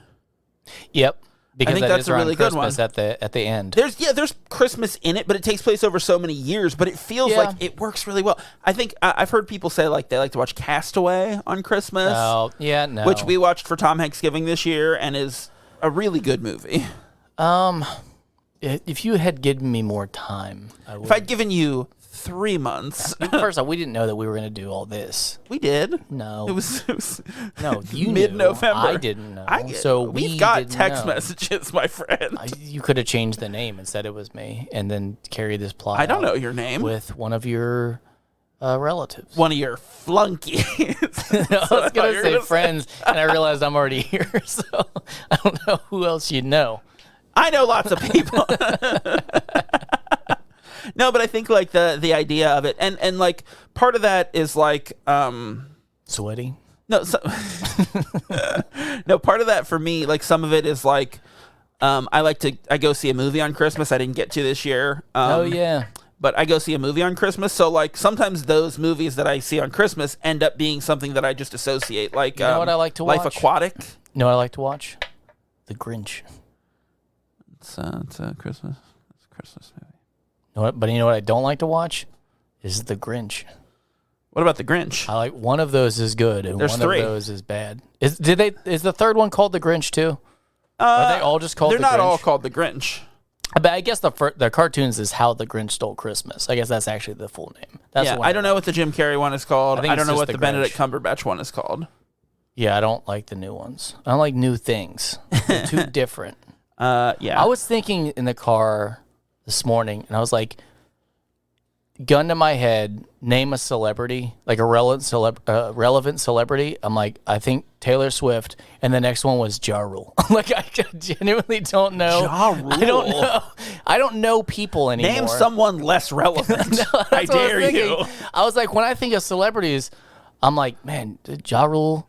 [SPEAKER 2] Yep. Because
[SPEAKER 1] I think that's a really good one.
[SPEAKER 2] At the end.
[SPEAKER 1] There's Christmas in it, but it takes place over so many years. But it feels like it works really well. I think I've heard people say like they like to watch Castaway on Christmas.
[SPEAKER 2] Oh, yeah, no.
[SPEAKER 1] Which we watched for Tom Thanksgiving this year, and is a really good movie.
[SPEAKER 2] If you had given me more time, I would.
[SPEAKER 1] If I'd given you 3 months.
[SPEAKER 2] First off, we didn't know that we were going to do all this.
[SPEAKER 1] We did.
[SPEAKER 2] No.
[SPEAKER 1] It was
[SPEAKER 2] no, you
[SPEAKER 1] mid-November.
[SPEAKER 2] I didn't know.
[SPEAKER 1] We've got text messages, my friend.
[SPEAKER 2] You could have changed the name and said it was me and then carry this plot
[SPEAKER 1] I don't know your name.
[SPEAKER 2] With one of your relatives.
[SPEAKER 1] One of your flunkies.
[SPEAKER 2] I was going to say friends, and I realized I'm already here, so I don't know who else you know.
[SPEAKER 1] I know lots of people. No, but I think like the idea of it, and like part of that is like
[SPEAKER 2] sweaty.
[SPEAKER 1] No, no. Part of that for me, like some of it is like I go see a movie on Christmas. I didn't get to this year.
[SPEAKER 2] Oh yeah.
[SPEAKER 1] But I go see a movie on Christmas, so like sometimes those movies that I see on Christmas end up being something that I just associate. Like
[SPEAKER 2] you know what I like to watch?
[SPEAKER 1] Life Aquatic.
[SPEAKER 2] You know what I like to watch? The Grinch.
[SPEAKER 1] It's a Christmas. It's a Christmas movie.
[SPEAKER 2] But you know what I don't like to watch? Is The Grinch.
[SPEAKER 1] What about The Grinch?
[SPEAKER 2] I like one of those is good and
[SPEAKER 1] There's
[SPEAKER 2] one
[SPEAKER 1] 3.
[SPEAKER 2] of those is bad. Is the third one called The Grinch too? Are they all just called The Grinch?
[SPEAKER 1] They're not all called The Grinch.
[SPEAKER 2] But I guess the cartoons is How the Grinch Stole Christmas. I guess that's actually the full name. That's
[SPEAKER 1] I don't know what the Jim Carrey one is called. I don't know what the Benedict
[SPEAKER 2] Grinch.
[SPEAKER 1] Cumberbatch one is called.
[SPEAKER 2] Yeah, I don't like the new ones. I don't like new things. They're too different.
[SPEAKER 1] Yeah.
[SPEAKER 2] I was thinking in the car this morning, and I was like, gun to my head, name a celebrity, like a relevant celebrity. I'm like, I think Taylor Swift, and the next one was Ja Rule. Like, I genuinely don't know.
[SPEAKER 1] Ja Rule?
[SPEAKER 2] I don't know. I don't know people anymore.
[SPEAKER 1] Name someone less relevant.
[SPEAKER 2] No,
[SPEAKER 1] I dare you.
[SPEAKER 2] I was like, when I think of celebrities, I'm like, man, Ja Rule.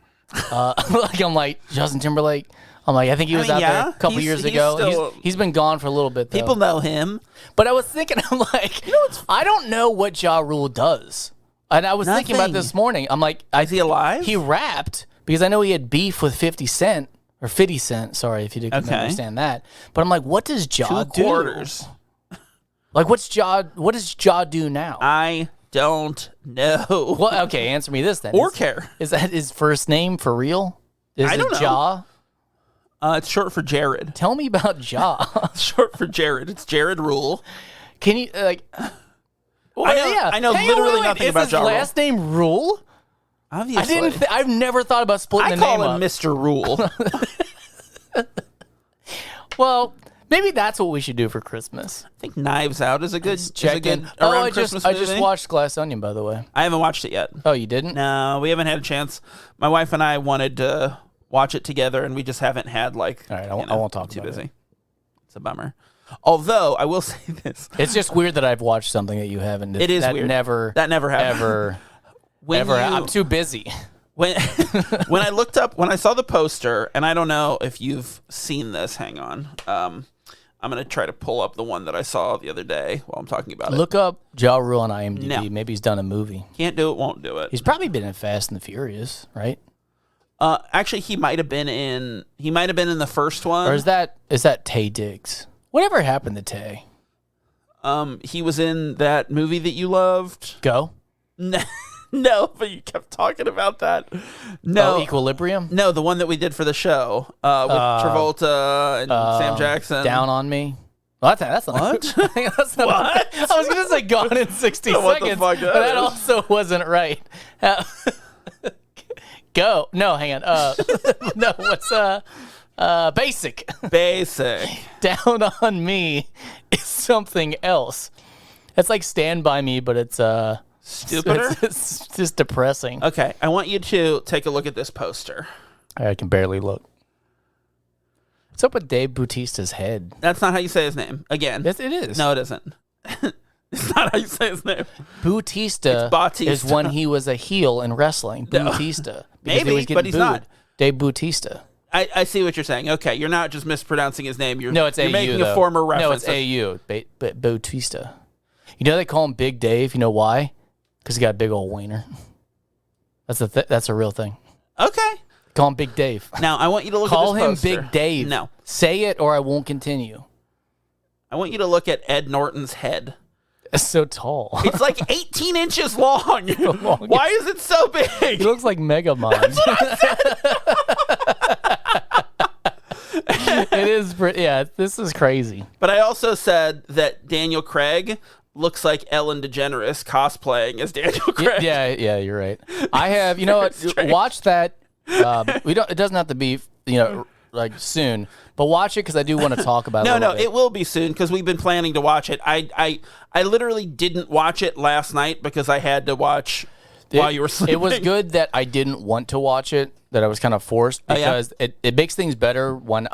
[SPEAKER 2] I'm like Justin Timberlake. I'm like, I think he was out there a couple years ago. He's been gone for a little bit, though.
[SPEAKER 1] People know him.
[SPEAKER 2] But I was thinking, I'm like, I don't know what Ja Rule does. And I was thinking about this morning. I'm like,
[SPEAKER 1] is he alive?
[SPEAKER 2] He rapped because I know he had beef with 50 Cent. Or 50 Cent, sorry if you didn't understand that. But I'm like, what does Ja do?
[SPEAKER 1] 2/4.
[SPEAKER 2] Like, what does Ja do now?
[SPEAKER 1] I don't know.
[SPEAKER 2] Well, okay, answer me this then.
[SPEAKER 1] Or care.
[SPEAKER 2] Is that his first name for real?
[SPEAKER 1] I don't know.
[SPEAKER 2] Ja?
[SPEAKER 1] It's short for Jared.
[SPEAKER 2] Tell me about Ja.
[SPEAKER 1] It's short for Jared. It's Jared Rule.
[SPEAKER 2] Can you, like... Well,
[SPEAKER 1] I know literally nothing about Ja Rule.
[SPEAKER 2] Is his last name Rule?
[SPEAKER 1] Obviously.
[SPEAKER 2] I've never thought about splitting the name up.
[SPEAKER 1] I call him Mr. Rule.
[SPEAKER 2] Well, maybe that's what we should do for Christmas.
[SPEAKER 1] I think Knives Out is a good
[SPEAKER 2] Christmas movie. I just watched Glass Onion, by the way.
[SPEAKER 1] I haven't watched it yet.
[SPEAKER 2] Oh, you didn't?
[SPEAKER 1] No, we haven't had a chance. My wife and I wanted to watch it together, and we just haven't had, like...
[SPEAKER 2] All right, I won't talk
[SPEAKER 1] too
[SPEAKER 2] about
[SPEAKER 1] busy.
[SPEAKER 2] it.
[SPEAKER 1] Although Although, I will say this.
[SPEAKER 2] It's just weird that I've watched something that you haven't.
[SPEAKER 1] It is
[SPEAKER 2] that
[SPEAKER 1] weird.
[SPEAKER 2] That never happened. I'm too busy.
[SPEAKER 1] When I saw the poster, and I don't know if you've seen this. Hang on. I'm gonna try to pull up the one that I saw the other day while I'm talking about it.
[SPEAKER 2] Look up Ja Rule on IMDb.
[SPEAKER 1] No.
[SPEAKER 2] Maybe he's done a movie.
[SPEAKER 1] Can't do it. Won't do it.
[SPEAKER 2] He's probably been in Fast and the Furious, right?
[SPEAKER 1] Actually, he might have been in the first one.
[SPEAKER 2] Or is that Taye Diggs? Whatever happened to Tay?
[SPEAKER 1] He was in that movie that you loved.
[SPEAKER 2] Go.
[SPEAKER 1] No, but you kept talking about that. No,
[SPEAKER 2] Equilibrium.
[SPEAKER 1] No, the one that we did for the show with Travolta and Sam Jackson.
[SPEAKER 2] Down on Me. Well, that's not
[SPEAKER 1] what?
[SPEAKER 2] That's not
[SPEAKER 1] what?
[SPEAKER 2] I was gonna say Gone in 60 Seconds, but that also wasn't right. Go. No, hang on. No, what's Basic.
[SPEAKER 1] Basic.
[SPEAKER 2] Down on Me is something else. It's like Stand By Me, but it's
[SPEAKER 1] stupider.
[SPEAKER 2] It's just depressing.
[SPEAKER 1] Okay, I want you to take a look at this poster.
[SPEAKER 2] I can barely look. What's up with Dave Bautista's head?
[SPEAKER 1] That's not how you say his name. Again.
[SPEAKER 2] Yes, it is.
[SPEAKER 1] No, it isn't. It's not how you say his name.
[SPEAKER 2] Bautista is when he was a heel in wrestling.
[SPEAKER 1] No.
[SPEAKER 2] Bautista.
[SPEAKER 1] Maybe, but he's not.
[SPEAKER 2] Dave Bautista.
[SPEAKER 1] I see what you're saying. Okay, you're not just mispronouncing his name. You're
[SPEAKER 2] AU,
[SPEAKER 1] making a former reference.
[SPEAKER 2] No, it's AU. Bautista. You know they call him Big Dave. You know why? Because he got a big old wiener. That's a real thing.
[SPEAKER 1] Okay.
[SPEAKER 2] Call him Big Dave.
[SPEAKER 1] Now, I want you to look at this poster.
[SPEAKER 2] Call him Big Dave.
[SPEAKER 1] No.
[SPEAKER 2] Say it or I won't continue.
[SPEAKER 1] I want you to look at Ed Norton's head.
[SPEAKER 2] It's so tall.
[SPEAKER 1] It's like 18 inches long. Why is it so big?
[SPEAKER 2] He looks like Megamind.
[SPEAKER 1] That's what I said.
[SPEAKER 2] It is pretty, yeah, this is crazy.
[SPEAKER 1] But I also said that Daniel Craig looks like Ellen DeGeneres cosplaying as Daniel Craig.
[SPEAKER 2] Yeah, you're right. I have, you know what, watch that. It doesn't have to be, like soon, but watch it because I do want to talk about it.
[SPEAKER 1] No, it will be soon because we've been planning to watch it. I literally didn't watch it last night because I had to watch while you were sleeping.
[SPEAKER 2] It was good that I didn't want to watch it, that I was kind of forced because it makes things better when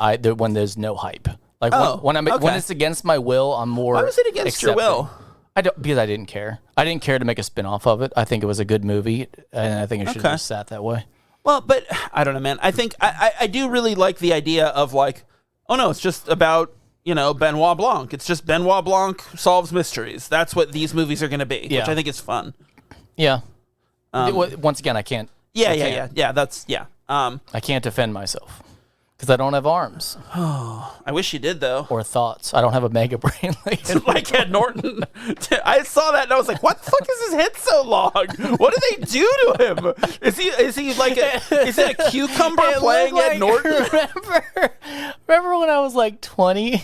[SPEAKER 2] there's no hype. Like when it's against my will, I'm more.
[SPEAKER 1] Why was it against your will?
[SPEAKER 2] Because I didn't care. I didn't care to make a spin-off of it. I think it was a good movie, and I think it should have just sat that way.
[SPEAKER 1] Well, but I don't know, man. I think I do really like the idea of like, oh no, it's just about, Benoit Blanc. It's just Benoit Blanc solves mysteries. That's what these movies are going to be, which I think is fun.
[SPEAKER 2] Yeah. Once again, I can't.
[SPEAKER 1] Yeah. That's.
[SPEAKER 2] I can't defend myself because I don't have arms.
[SPEAKER 1] I wish you did, though.
[SPEAKER 2] Or thoughts. I don't have a mega brain
[SPEAKER 1] like Ed Norton. I saw that and I was like, what the fuck is his head so long? What do they do to him? Is he like is it a cucumber playing Ed Norton?
[SPEAKER 2] Remember when I was like 20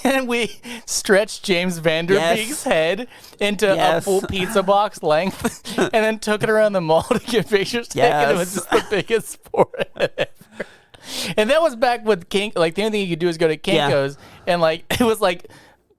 [SPEAKER 2] and we stretched James Van Der Beek's head into a full pizza box length and then took it around the mall to get pictures taken? It was just the biggest forehead ever. And that was back with Kink. Like, the only thing you could do is go to Kinko's, and like it was like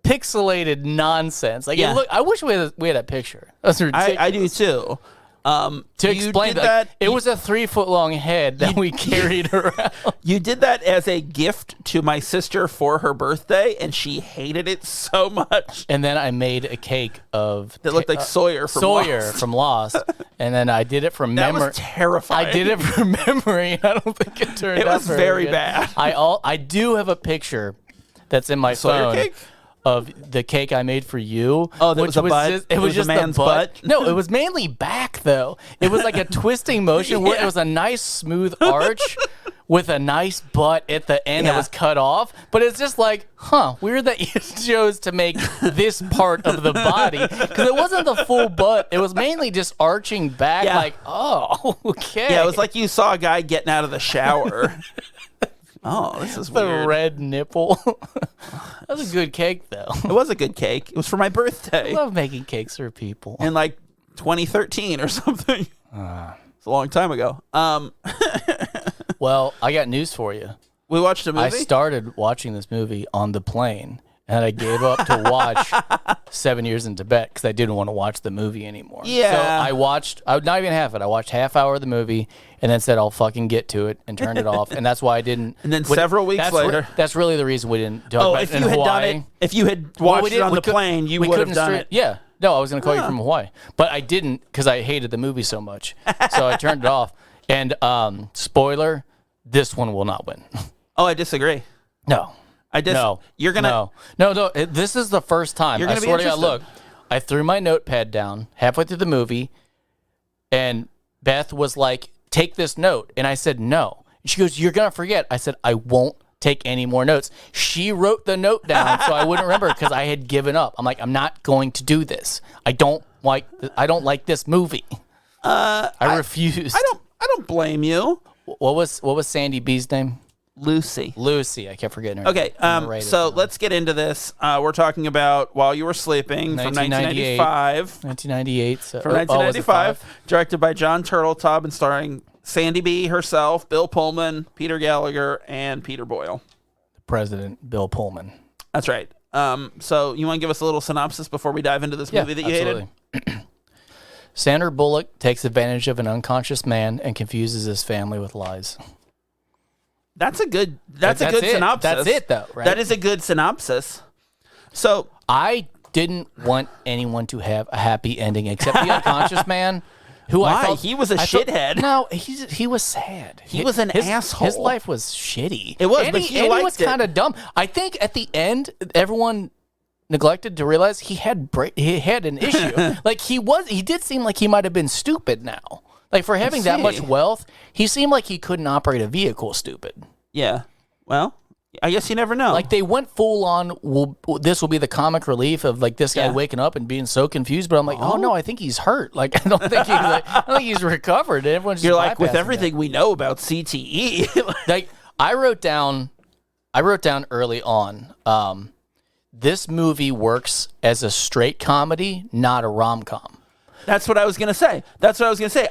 [SPEAKER 2] pixelated nonsense. Like, I wish we had that picture. That was ridiculous.
[SPEAKER 1] I do too.
[SPEAKER 2] To explain that, it was a 3-foot-long head that we carried around.
[SPEAKER 1] You did that as a gift to my sister for her birthday, and she hated it so much.
[SPEAKER 2] And then I made a cake of
[SPEAKER 1] that looked like Sawyer
[SPEAKER 2] from Lost. And then I did it from memory.
[SPEAKER 1] That was terrifying.
[SPEAKER 2] I did it from memory. I don't think it turned out.
[SPEAKER 1] It was very bad.
[SPEAKER 2] I do have a picture that's in my phone.
[SPEAKER 1] Cake?
[SPEAKER 2] Of the cake I made for you.
[SPEAKER 1] Oh, that was a butt?
[SPEAKER 2] It was just
[SPEAKER 1] a man's
[SPEAKER 2] the butt.
[SPEAKER 1] butt?
[SPEAKER 2] No, it was mainly back, though. It was like a twisting motion where it was a nice, smooth arch with a nice butt at the end that was cut off. But it's just like, weird that you chose to make this part of the body. Because it wasn't the full butt. It was mainly just arching back like, oh, okay.
[SPEAKER 1] Yeah, it was like you saw a guy getting out of the shower. Oh, this is weird.
[SPEAKER 2] The red nipple. That was a good cake, though.
[SPEAKER 1] It was a good cake. It was for my birthday.
[SPEAKER 2] I love making cakes for people.
[SPEAKER 1] In like 2013 or something. It's a long time ago.
[SPEAKER 2] Well, I got news for you.
[SPEAKER 1] We watched a movie?
[SPEAKER 2] I started watching this movie on the plane, and I gave up to watch 7 Years in Tibet because I didn't want to watch the movie anymore.
[SPEAKER 1] Yeah.
[SPEAKER 2] So I watched, not even half it. I watched half-hour of the movie and then said, I'll fucking get to it and turned it off. And that's why I didn't.
[SPEAKER 1] And then several weeks later.
[SPEAKER 2] That's really the reason we didn't talk about it in Hawaii.
[SPEAKER 1] If you had watched it on the plane, you would have done it.
[SPEAKER 2] Yeah. No, I was going to call you from Hawaii. But I didn't because I hated the movie so much. So I turned it off. And spoiler, this one will not win.
[SPEAKER 1] Oh, I disagree.
[SPEAKER 2] No.
[SPEAKER 1] You're gonna
[SPEAKER 2] no. This is the first time.
[SPEAKER 1] You're gonna
[SPEAKER 2] I swear
[SPEAKER 1] be
[SPEAKER 2] to God, look, I threw my notepad down halfway through the movie, and Beth was like, "Take this note," and I said no. And she goes, "You're gonna forget." I said, "I won't take any more notes." She wrote the note down so I wouldn't remember because I had given up. I'm like, I'm not going to do this. I don't like this movie. I refused.
[SPEAKER 1] I don't blame you.
[SPEAKER 2] What was Sandy B's name?
[SPEAKER 1] Lucy.
[SPEAKER 2] I kept forgetting her.
[SPEAKER 1] Okay, so let's get into this. We're talking about While You Were Sleeping from 1995.
[SPEAKER 2] 1998.
[SPEAKER 1] From 1995, directed by John Turteltaub and starring Sandy B herself, Bill Pullman, Peter Gallagher, and Peter Boyle.
[SPEAKER 2] The president, Bill Pullman.
[SPEAKER 1] That's right. So you want to give us a little synopsis before we dive into this movie that you hated?
[SPEAKER 2] Sandra Bullock takes advantage of an unconscious man and confuses his family with lies.
[SPEAKER 1] That's a good synopsis.
[SPEAKER 2] That's it, though, right?
[SPEAKER 1] That is a good synopsis. So
[SPEAKER 2] I didn't want anyone to have a happy ending except the unconscious man.
[SPEAKER 1] Why? He was a shithead.
[SPEAKER 2] No, he was sad.
[SPEAKER 1] He was an asshole.
[SPEAKER 2] His life was shitty.
[SPEAKER 1] It was,
[SPEAKER 2] and
[SPEAKER 1] but he
[SPEAKER 2] was kind of dumb. I think at the end, everyone neglected to realize he had an issue. Like he did seem like he might have been stupid now. Like, for having that much wealth, he seemed like he couldn't operate a vehicle stupid.
[SPEAKER 1] Yeah. Well, I guess you never know.
[SPEAKER 2] Like, they went full on, this will be the comic relief of, like, this guy waking up and being so confused. But I'm like, oh no, I think he's hurt. Like, I don't think he's recovered. Everyone's just
[SPEAKER 1] like, with everything we know about CTE.
[SPEAKER 2] Like, I wrote down early on, this movie works as a straight comedy, not a rom-com.
[SPEAKER 1] That's what I was going to say.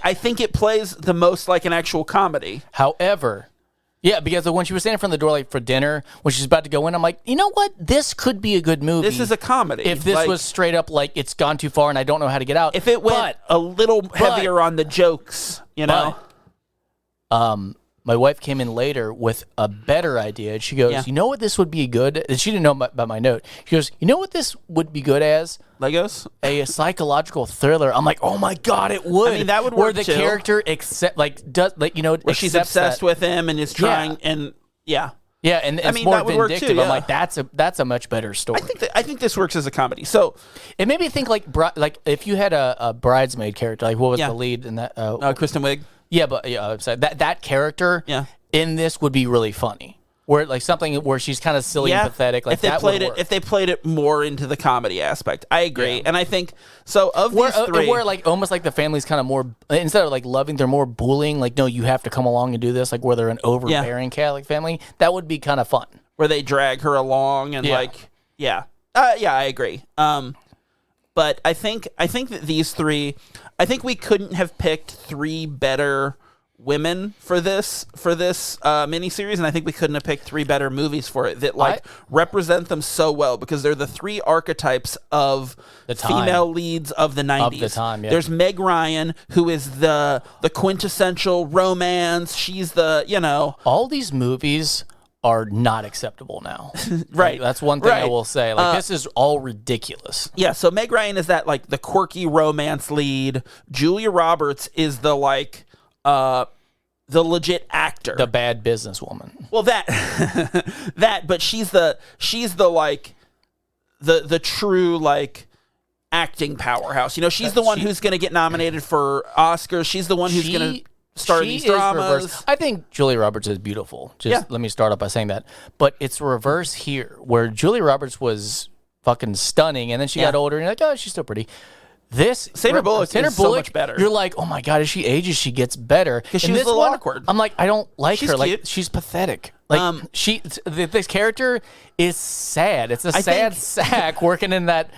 [SPEAKER 1] I think it plays the most like an actual comedy.
[SPEAKER 2] However, yeah, because when she was standing in front of the door like for dinner, when she's about to go in, I'm like, you know what? This could be a good movie.
[SPEAKER 1] This is a comedy.
[SPEAKER 2] If this was straight up like it's gone too far and I don't know how to get out.
[SPEAKER 1] If it went a little heavier on the jokes, you know?
[SPEAKER 2] My wife came in later with a better idea. She goes, you know what this would be good? And she didn't know about my note. She goes, you know what this would be good as?
[SPEAKER 1] Legos?
[SPEAKER 2] A psychological thriller. I'm like, oh my God, it would.
[SPEAKER 1] I mean, that would work
[SPEAKER 2] where the character where
[SPEAKER 1] she's obsessed with him and is trying and
[SPEAKER 2] Yeah, and it's more vindictive.
[SPEAKER 1] Too, yeah.
[SPEAKER 2] I'm like, that's a much better story.
[SPEAKER 1] I think this works as a comedy. So
[SPEAKER 2] it made me think like if you had a bridesmaid character, like what was the lead in that?
[SPEAKER 1] Kristen Wiig.
[SPEAKER 2] Yeah, but that character in this would be really funny. Where like something where she's kind of silly and pathetic. Like
[SPEAKER 1] if they played it more into the comedy aspect, I agree. And I think so. Of these three,
[SPEAKER 2] where like almost like the family's kind of more instead of like loving, they're more bullying. Like, no, you have to come along and do this. Like where they're an overbearing Catholic family, that would be kind of fun.
[SPEAKER 1] Where they drag her along and I agree. But I think that these three, I think we couldn't have picked three better women for this miniseries, and I think we couldn't have picked 3 better movies for it that like represent them so well, because they're the 3 archetypes of the female leads of the 90s.
[SPEAKER 2] Of the time, yeah.
[SPEAKER 1] There's Meg Ryan, who is the quintessential romance. She's the, you know.
[SPEAKER 2] All these movies are not acceptable now.
[SPEAKER 1] Right.
[SPEAKER 2] Like, that's one thing I will say. Like, this is all ridiculous.
[SPEAKER 1] Yeah, so Meg Ryan is that, like, the quirky romance lead. Julia Roberts is the, like, the legit actor.
[SPEAKER 2] The bad businesswoman.
[SPEAKER 1] Well, but she's the like, the true, like, acting powerhouse. You know, she's the one who's going to get nominated for Oscars. She's the one who's going to star these dramas.
[SPEAKER 2] I think Julia Roberts is beautiful. Let me start off by saying that. But it's reverse here, where Julia Roberts was fucking stunning, and then she got older, and you're like, oh, she's still pretty.
[SPEAKER 1] Sandra Bullock is so much better.
[SPEAKER 2] You're like, oh my god, as she ages, she gets better.
[SPEAKER 1] Because she was a little awkward.
[SPEAKER 2] I'm like, I don't like her.
[SPEAKER 1] Cute.
[SPEAKER 2] Like, she's pathetic. Like, this character is sad. It's a sad sack working in that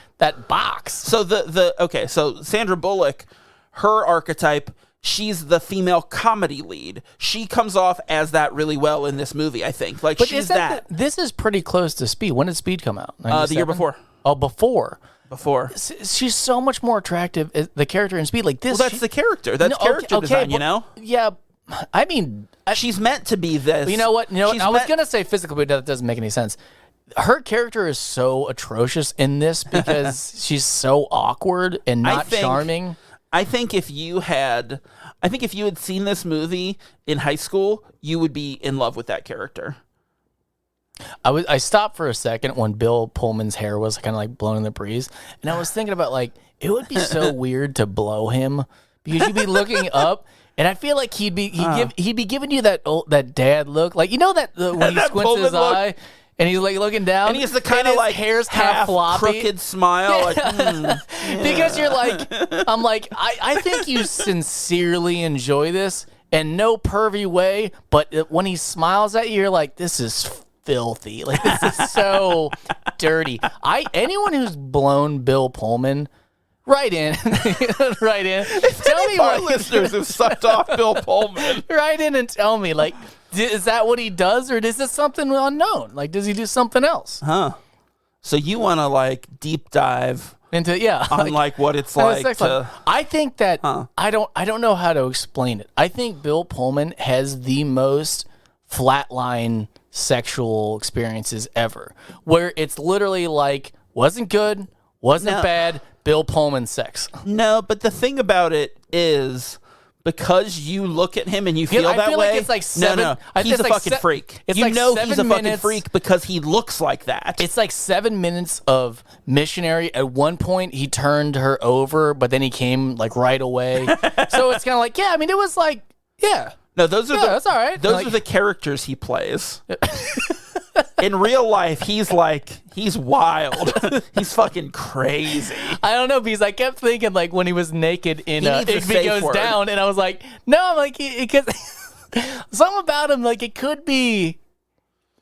[SPEAKER 2] box.
[SPEAKER 1] So so Sandra Bullock, her archetype, she's the female comedy lead. She comes off as that really well in this movie, I think. Like, but she's that.
[SPEAKER 2] This is pretty close to Speed. When did Speed come out?
[SPEAKER 1] The year before.
[SPEAKER 2] Oh, before.
[SPEAKER 1] She's
[SPEAKER 2] so much more attractive, the character in Speed. Like this.
[SPEAKER 1] Well, that's the character. That's character design, you know?
[SPEAKER 2] Yeah. I mean,
[SPEAKER 1] she's meant to be this.
[SPEAKER 2] You know what? I was going to say physical, but that doesn't make any sense. Her character is so atrocious in this because she's so awkward and not charming.
[SPEAKER 1] I think if you had seen this movie in high school, you would be in love with that character.
[SPEAKER 2] I stopped for a second when Bill Pullman's hair was kind of like blown in the breeze, and I was thinking about, like, it would be so weird to blow him, because you'd be looking up, and I feel like he'd be giving you that dad look, like, you know, that when he squints his eye and he's like looking down,
[SPEAKER 1] and he's the kind of like
[SPEAKER 2] hair's half floppy,
[SPEAKER 1] crooked smile, like,
[SPEAKER 2] because you're like, I'm like, I think you sincerely enjoy this, and no pervy way, but when he smiles at you, you're like, this is filthy. Like, this is so dirty. Anyone who's blown Bill Pullman, write in.
[SPEAKER 1] Tell me our listeners have sucked off Bill Pullman.
[SPEAKER 2] Write in and tell me, like, is that what he does, or is this something unknown? Like, does he do something else?
[SPEAKER 1] So you want to, like, deep dive
[SPEAKER 2] into
[SPEAKER 1] on like what it's like to...
[SPEAKER 2] I think that I don't know how to explain it. I think Bill Pullman has the most flatline sexual experiences ever, where it's literally like, wasn't good, wasn't bad, Bill Pullman sex.
[SPEAKER 1] No, but the thing about it is, because you look at him and you feel that way.
[SPEAKER 2] Like it's like seven,
[SPEAKER 1] he's a fucking freak.
[SPEAKER 2] It's
[SPEAKER 1] you
[SPEAKER 2] like
[SPEAKER 1] know
[SPEAKER 2] 7
[SPEAKER 1] he's a fucking
[SPEAKER 2] minutes,
[SPEAKER 1] freak because he looks like that.
[SPEAKER 2] It's like 7 minutes of missionary. At one point, he turned her over, but then he came like right away. So it's kind of like, it was like,
[SPEAKER 1] No, those are
[SPEAKER 2] that's all right.
[SPEAKER 1] Those are the characters he plays. In real life, he's wild. He's fucking crazy.
[SPEAKER 2] I don't know, because I kept thinking, like, when he was naked in Igby Goes Down, and I was like, no, I'm like, because something about him, like, it could be,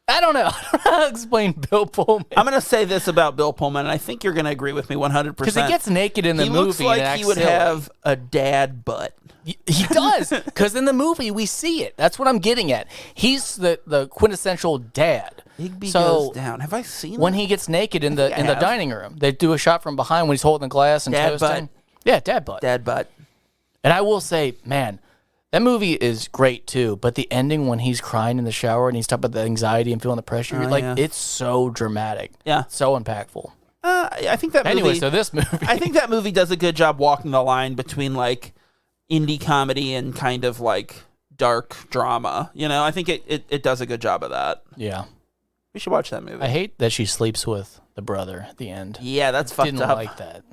[SPEAKER 2] I don't know. I don't know how to explain Bill Pullman.
[SPEAKER 1] I'm going to say this about Bill Pullman, and I think you're going to agree with me 100%.
[SPEAKER 2] Because he gets naked in the movie. He looks like
[SPEAKER 1] he would have a dad butt.
[SPEAKER 2] He does, because in the movie we see it. That's what I'm getting at. He's the quintessential dad.
[SPEAKER 1] Igby Goes Down. Have I seen
[SPEAKER 2] when
[SPEAKER 1] that?
[SPEAKER 2] He gets naked in the dining room? They do a shot from behind when he's holding the glass and
[SPEAKER 1] dad
[SPEAKER 2] toasting.
[SPEAKER 1] Butt.
[SPEAKER 2] Yeah, dad butt.
[SPEAKER 1] Dad butt.
[SPEAKER 2] And I will say, man, that movie is great too. But the ending when he's crying in the shower and he's talking about the anxiety and feeling the pressure, it's so dramatic.
[SPEAKER 1] Yeah,
[SPEAKER 2] so impactful.
[SPEAKER 1] I think that movie.
[SPEAKER 2] Anyway, so this movie,
[SPEAKER 1] I think that movie does a good job walking the line between like indie comedy and kind of like dark drama. You know, I think it does a good job of that.
[SPEAKER 2] Yeah.
[SPEAKER 1] We should watch that movie.
[SPEAKER 2] I hate that she sleeps with the brother at the end.
[SPEAKER 1] Yeah, that's fucked up.
[SPEAKER 2] Didn't like that.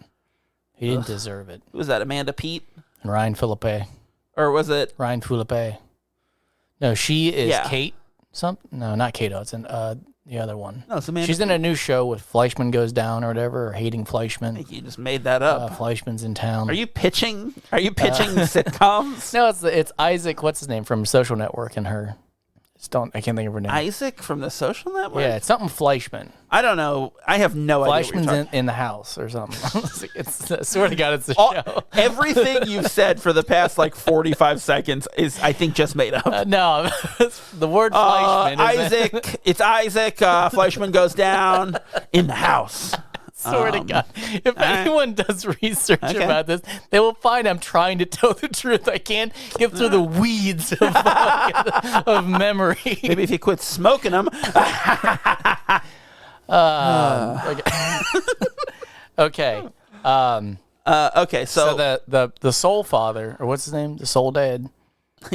[SPEAKER 2] He didn't deserve it.
[SPEAKER 1] Who was that? Amanda Peet?
[SPEAKER 2] And Ryan Philippe.
[SPEAKER 1] Or was it?
[SPEAKER 2] Ryan Philippe. No, she is Kate. No, not Kate Hudson. The other one.
[SPEAKER 1] No, it's Amanda
[SPEAKER 2] She's in a new show with Fleischman Goes Down or whatever, or Hating Fleischman.
[SPEAKER 1] I think you just made that up.
[SPEAKER 2] Fleischman's in town.
[SPEAKER 1] Are you pitching sitcoms?
[SPEAKER 2] No, it's Isaac, what's his name, from Social Network, and her. I can't think of her name.
[SPEAKER 1] Isaac from The Social Network?
[SPEAKER 2] Yeah, it's something Fleischman.
[SPEAKER 1] I don't know. I have no idea what you're
[SPEAKER 2] Fleischman's
[SPEAKER 1] talking
[SPEAKER 2] in the house or something. I swear to God, it's a show.
[SPEAKER 1] Everything you've said for the past 45 seconds is, I think, just made up.
[SPEAKER 2] No, the word Fleischman.
[SPEAKER 1] Isaac. It's Isaac. Fleischman goes down in the house.
[SPEAKER 2] Swear to God, if anyone does research about this, they will find I'm trying to tell the truth. I can't get through the weeds of memory.
[SPEAKER 1] Maybe if you quit smoking them.
[SPEAKER 2] Okay.
[SPEAKER 1] Okay. So
[SPEAKER 2] the Soul Father, or what's his name? The Soul Dad.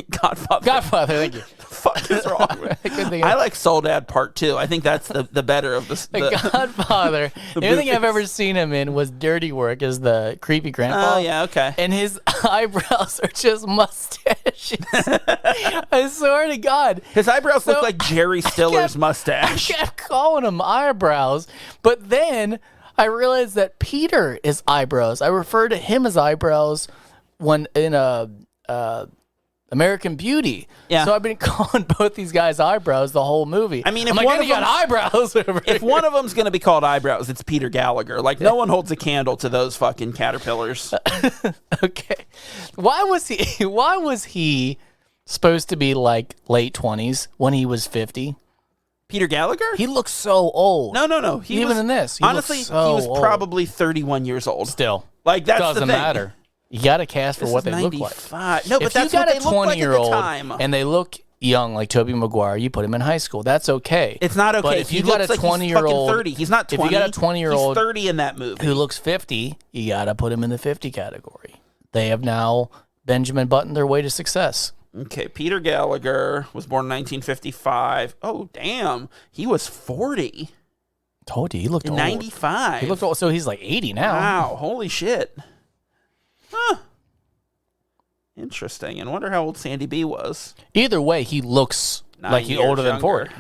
[SPEAKER 1] Godfather.
[SPEAKER 2] Godfather. Thank you.
[SPEAKER 1] What the fuck is wrong with I like Soul Dad Part 2. I think that's the better of the
[SPEAKER 2] Godfather. The only thing I've ever seen him in was Dirty Work as the creepy grandpa.
[SPEAKER 1] Oh, yeah, okay.
[SPEAKER 2] And his eyebrows are just mustaches. I swear to God.
[SPEAKER 1] His eyebrows look like Jerry Stiller's mustache.
[SPEAKER 2] I kept calling him eyebrows, but then I realized that Peter is eyebrows. I refer to him as eyebrows when in American Beauty. Yeah. So I've been calling both these guys eyebrows the whole movie.
[SPEAKER 1] I mean, if one of them got
[SPEAKER 2] eyebrows over
[SPEAKER 1] if here. One of them's going to be called eyebrows, it's Peter Gallagher. No one holds a candle to those fucking caterpillars.
[SPEAKER 2] Okay. Why was he supposed to be late 20s when he was 50?
[SPEAKER 1] Peter Gallagher?
[SPEAKER 2] He looks so old.
[SPEAKER 1] No.
[SPEAKER 2] Even in this.
[SPEAKER 1] Honestly, he was probably 31 years old.
[SPEAKER 2] Still.
[SPEAKER 1] That's
[SPEAKER 2] doesn't
[SPEAKER 1] the thing.
[SPEAKER 2] matter. You got to cast for what they look like.
[SPEAKER 1] No, but that's what they look like at the time.
[SPEAKER 2] And they look young, like Tobey Maguire, you put him in high school. That's okay.
[SPEAKER 1] It's not okay.
[SPEAKER 2] But if you got a 20-year-old,
[SPEAKER 1] 30. He's not 20.
[SPEAKER 2] If you got a 20-year-old,
[SPEAKER 1] he's 30 in that movie,
[SPEAKER 2] who looks 50, you got to put him in the 50 category. They have now Benjamin Buttoned their way to success.
[SPEAKER 1] Okay, Peter Gallagher was born in 1955. Oh, damn. He was 40.
[SPEAKER 2] Told you, he looked old.
[SPEAKER 1] 95.
[SPEAKER 2] He looked old, so he's 80 now.
[SPEAKER 1] Wow, holy shit. Huh. Interesting. And wonder how old Sandy B was.
[SPEAKER 2] Either way, he looks like he's older than 40.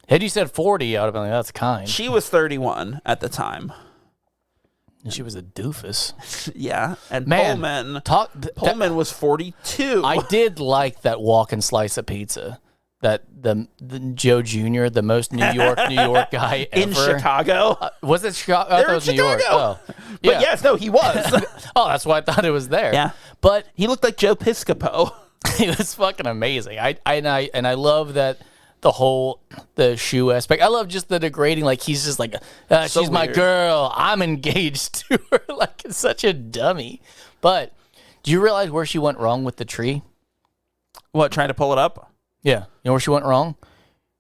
[SPEAKER 2] Had you said 40, I would have been like, that's kind.
[SPEAKER 1] She was 31 at the time.
[SPEAKER 2] And she was a doofus.
[SPEAKER 1] Yeah. And
[SPEAKER 2] Man,
[SPEAKER 1] Pullman was 42.
[SPEAKER 2] I did like that walk and slice of pizza. That the Joe Jr., the most New York guy ever.
[SPEAKER 1] In Chicago?
[SPEAKER 2] Was it Chicago? I thought it was New York. Oh.
[SPEAKER 1] Yeah. But yes, no, he was.
[SPEAKER 2] Oh, that's why I thought it was there.
[SPEAKER 1] Yeah.
[SPEAKER 2] But
[SPEAKER 1] he looked like Joe Piscopo.
[SPEAKER 2] He was fucking amazing. I love that the shoe aspect. I love just the degrading, he's just like, she's weird. My girl. I'm engaged to her. It's such a dummy. But do you realize where she went wrong with the tree?
[SPEAKER 1] What, trying to pull it up?
[SPEAKER 2] Yeah. You know where she went wrong?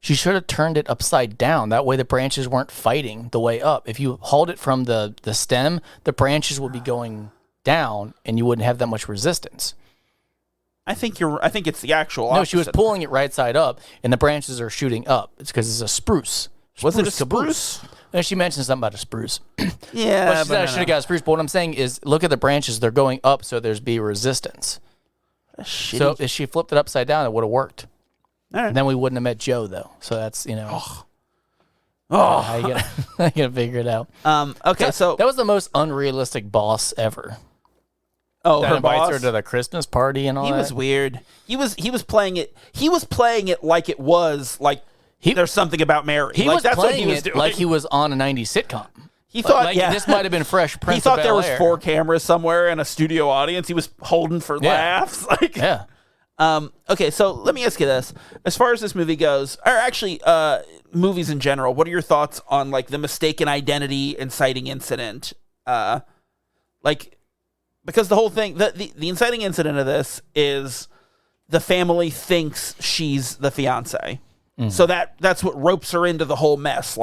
[SPEAKER 2] She should have turned it upside down. That way the branches weren't fighting the way up. If you hold it from the stem, the branches would be going down and you wouldn't have that much resistance.
[SPEAKER 1] I think it's the actual opposite.
[SPEAKER 2] No, she was pulling it right side up and the branches are shooting up. It's because it's a spruce.
[SPEAKER 1] Was it a spruce?
[SPEAKER 2] No, she mentioned something about a spruce.
[SPEAKER 1] Yeah.
[SPEAKER 2] Well, she said I should have got a spruce, but what I'm saying is look at the branches. They're going up so there's be resistance. So if she flipped it upside down, it would have worked. All right. And then we wouldn't have met Joe, though. So that's, I gotta figure it out.
[SPEAKER 1] Okay, so
[SPEAKER 2] that was the most unrealistic boss ever.
[SPEAKER 1] Oh,
[SPEAKER 2] that
[SPEAKER 1] her
[SPEAKER 2] invites
[SPEAKER 1] boss?
[SPEAKER 2] her to the Christmas party and all that.
[SPEAKER 1] He was weird. He was playing it. He was playing it like it was there's something about Mary.
[SPEAKER 2] He was
[SPEAKER 1] that's
[SPEAKER 2] playing
[SPEAKER 1] what he was
[SPEAKER 2] it
[SPEAKER 1] doing.
[SPEAKER 2] like he was on a 90s sitcom.
[SPEAKER 1] He thought,
[SPEAKER 2] this might have been Fresh Prince.
[SPEAKER 1] He thought
[SPEAKER 2] of
[SPEAKER 1] there was
[SPEAKER 2] Bel-Air.
[SPEAKER 1] 4 cameras somewhere and a studio audience. He was holding for laughs.
[SPEAKER 2] Yeah.
[SPEAKER 1] Okay, so let me ask you this: as far as this movie goes, or actually, movies in general, what are your thoughts on the mistaken identity inciting incident? Because the whole thing, the inciting incident of this is the family thinks she's the fiance, so that's what ropes her into the whole mess.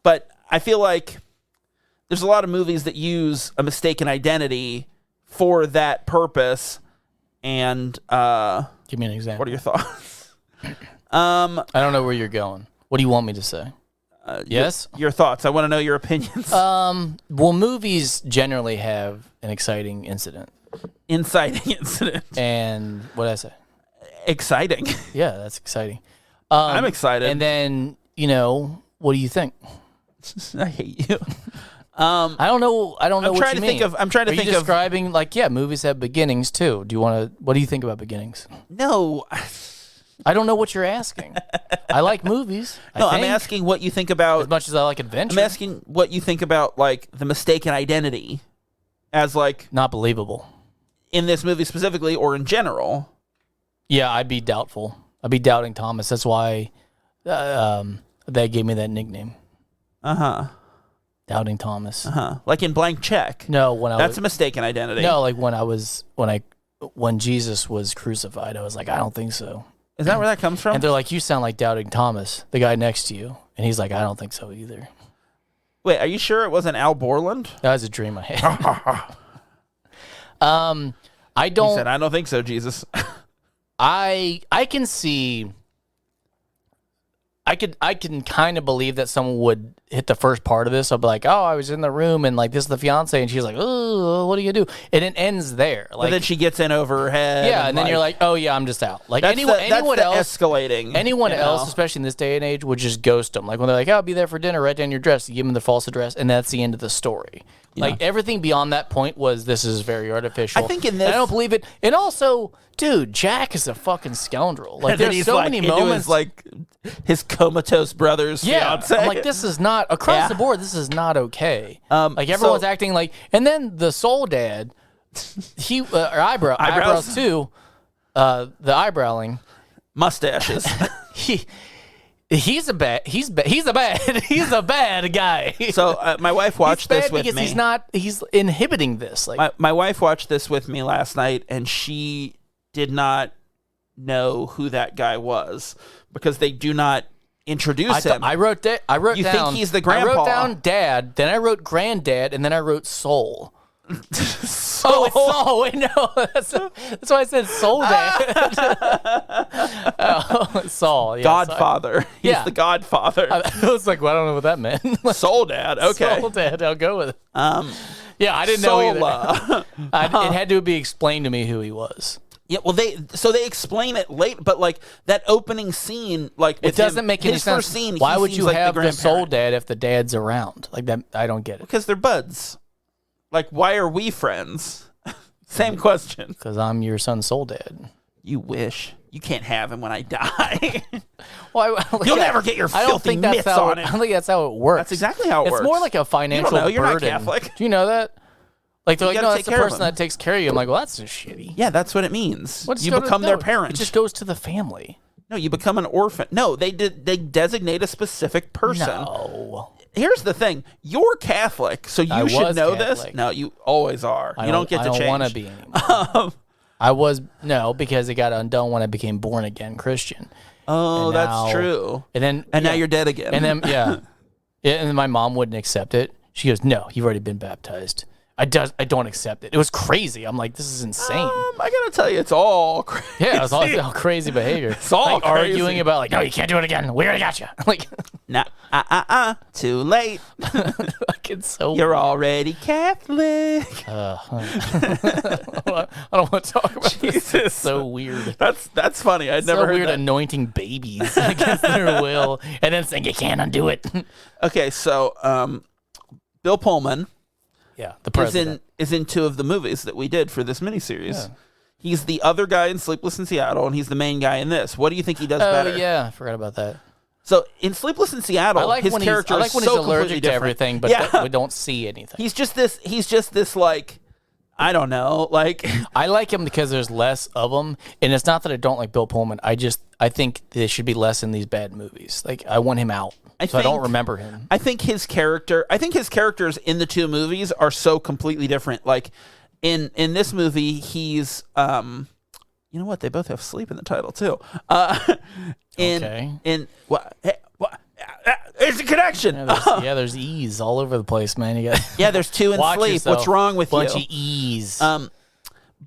[SPEAKER 1] But I feel like there's a lot of movies that use a mistaken identity for that purpose. And
[SPEAKER 2] give me an example.
[SPEAKER 1] What are your thoughts?
[SPEAKER 2] I don't know where you're going. What do you want me to say? Yes?
[SPEAKER 1] Your thoughts. I want to know your opinions.
[SPEAKER 2] Well, movies generally have an exciting incident.
[SPEAKER 1] Inciting incident.
[SPEAKER 2] And what did I say?
[SPEAKER 1] Exciting.
[SPEAKER 2] Yeah, that's exciting.
[SPEAKER 1] I'm excited.
[SPEAKER 2] And then, what do you think?
[SPEAKER 1] I hate you.
[SPEAKER 2] I don't know. I don't know what you mean.
[SPEAKER 1] I'm trying to think of
[SPEAKER 2] describing movies have beginnings too. What do you think about beginnings?
[SPEAKER 1] No.
[SPEAKER 2] I don't know what you're asking. I like movies.
[SPEAKER 1] No, I'm asking what you think about...
[SPEAKER 2] As much as I like adventure.
[SPEAKER 1] I'm asking what you think about, like, the mistaken identity as, like...
[SPEAKER 2] Not believable.
[SPEAKER 1] In this movie specifically, or in general.
[SPEAKER 2] Yeah, I'd be doubtful. I'd be doubting Thomas. That's why they gave me that nickname.
[SPEAKER 1] Uh-huh.
[SPEAKER 2] Doubting Thomas.
[SPEAKER 1] Uh-huh. Like in Blank Check.
[SPEAKER 2] No,
[SPEAKER 1] That's a mistaken identity.
[SPEAKER 2] No, like when Jesus was crucified, I was like, I don't think so.
[SPEAKER 1] Is that where that comes from?
[SPEAKER 2] And they're like, you sound like Doubting Thomas, the guy next to you. And he's like, I don't think so either.
[SPEAKER 1] Wait, are you sure it wasn't Al Borland?
[SPEAKER 2] That was a dream I had. I don't...
[SPEAKER 1] He said, I don't think so, Jesus.
[SPEAKER 2] I can see... I can kind of believe that someone would hit the first part of this. I'll be like, oh, I was in the room and like this is the fiance, and she's like, oh, what do you do? And it ends there. Like,
[SPEAKER 1] but then she gets in over her head.
[SPEAKER 2] Yeah, and then you're like, oh yeah, I'm just out. Like anyone else
[SPEAKER 1] escalating.
[SPEAKER 2] Anyone else, especially in this day and age, would just ghost them. Like when they're like, oh, I'll be there for dinner, write down your address, you give them the false address, and that's the end of the story. Yeah. Like everything beyond that point was this is very artificial.
[SPEAKER 1] I think in this,
[SPEAKER 2] I don't believe it. And also, dude, Jack is a fucking scoundrel. Like there's so many moments,
[SPEAKER 1] like his comatose brother's fiance.
[SPEAKER 2] I'm like, this is not across the board. This is not okay. Like everyone's acting like, and then the soul dad, or eyebrows too, the eyebrowing,
[SPEAKER 1] mustaches.
[SPEAKER 2] He's a bad guy.
[SPEAKER 1] So my wife watched this with
[SPEAKER 2] because
[SPEAKER 1] me.
[SPEAKER 2] He's inhibiting this. Like
[SPEAKER 1] my wife watched this with me last night, and she did not know who that guy was because they do not introduce him.
[SPEAKER 2] I wrote down.
[SPEAKER 1] You think he's the grandpa?
[SPEAKER 2] I wrote down dad, then I wrote granddad, and then I wrote soul.
[SPEAKER 1] Soul.
[SPEAKER 2] Oh, it's soul. Wait, no, that's why I said soul dad. Soul. Yeah,
[SPEAKER 1] Godfather.
[SPEAKER 2] So
[SPEAKER 1] He's the Godfather.
[SPEAKER 2] I was like, well, I don't know what that meant.
[SPEAKER 1] Soul dad. Okay.
[SPEAKER 2] Soul dad. I'll go with it. Yeah, I didn't know either. It had to be explained to me who he was.
[SPEAKER 1] Yeah, well, they explain it late, but like that opening scene, like
[SPEAKER 2] it doesn't make any sense.
[SPEAKER 1] First scene,
[SPEAKER 2] why would you
[SPEAKER 1] like
[SPEAKER 2] have the soul dad if the dad's around? Like that, I don't get it.
[SPEAKER 1] Because they're buds. Like, why are we friends? Same question.
[SPEAKER 2] Because I'm your son's soul dad.
[SPEAKER 1] You wish. You can't have him when I die.
[SPEAKER 2] Well,
[SPEAKER 1] you'll never get your filthy mitts on it.
[SPEAKER 2] I don't think that's how it works.
[SPEAKER 1] That's exactly how it works.
[SPEAKER 2] It's more like a financial burden.
[SPEAKER 1] You're not Catholic.
[SPEAKER 2] Do you know that? Like, they're like, no, that's the person that takes care of you. I'm like, well, that's just shitty.
[SPEAKER 1] Yeah, that's what it means. You become their parent.
[SPEAKER 2] It just goes to the family.
[SPEAKER 1] No, you become an orphan. No, they designate a specific person.
[SPEAKER 2] No.
[SPEAKER 1] Here's the thing. You're Catholic, so you should know this. No, you always are. You don't get to change.
[SPEAKER 2] I don't want to be anymore. I was, because it got undone when I became born again Christian.
[SPEAKER 1] Oh, that's true.
[SPEAKER 2] And
[SPEAKER 1] now you're dead again.
[SPEAKER 2] And then, and then my mom wouldn't accept it. She goes, no, you've already been baptized. I don't accept it. It was crazy. I'm like, this is insane.
[SPEAKER 1] I gotta tell you, it's all crazy.
[SPEAKER 2] Yeah, it's all crazy behavior.
[SPEAKER 1] It's all
[SPEAKER 2] like arguing about like, no, you can't do it again. We already got you. Like,
[SPEAKER 1] too late.
[SPEAKER 2] Fucking so.
[SPEAKER 1] You're already Catholic.
[SPEAKER 2] I don't want to talk about this. It's so weird.
[SPEAKER 1] That's funny. I'd never heard
[SPEAKER 2] weird
[SPEAKER 1] that.
[SPEAKER 2] Anointing babies against their will, and then saying you can't undo it.
[SPEAKER 1] Okay, so Bill Pullman.
[SPEAKER 2] Yeah, the president
[SPEAKER 1] is in two of the movies that we did for this miniseries. Yeah. He's the other guy in Sleepless in Seattle, and he's the main guy in this. What do you think he does better?
[SPEAKER 2] Oh, yeah, I forgot about that.
[SPEAKER 1] So in Sleepless in Seattle, his character is so
[SPEAKER 2] he's allergic to
[SPEAKER 1] everything,
[SPEAKER 2] but we don't see anything.
[SPEAKER 1] He's just this like, I don't know, like.
[SPEAKER 2] I like him because there's less of him, and it's not that I don't like Bill Pullman. I think there should be less in these bad movies. Like, I want him out. I don't remember him.
[SPEAKER 1] I think his characters in the two movies are so completely different. Like in this movie, he's you know what? They both have sleep in the title too. In what? It's a connection.
[SPEAKER 2] There's E's all over the place, man.
[SPEAKER 1] There's two in sleep.
[SPEAKER 2] Yourself.
[SPEAKER 1] What's wrong with
[SPEAKER 2] Bunch of E's.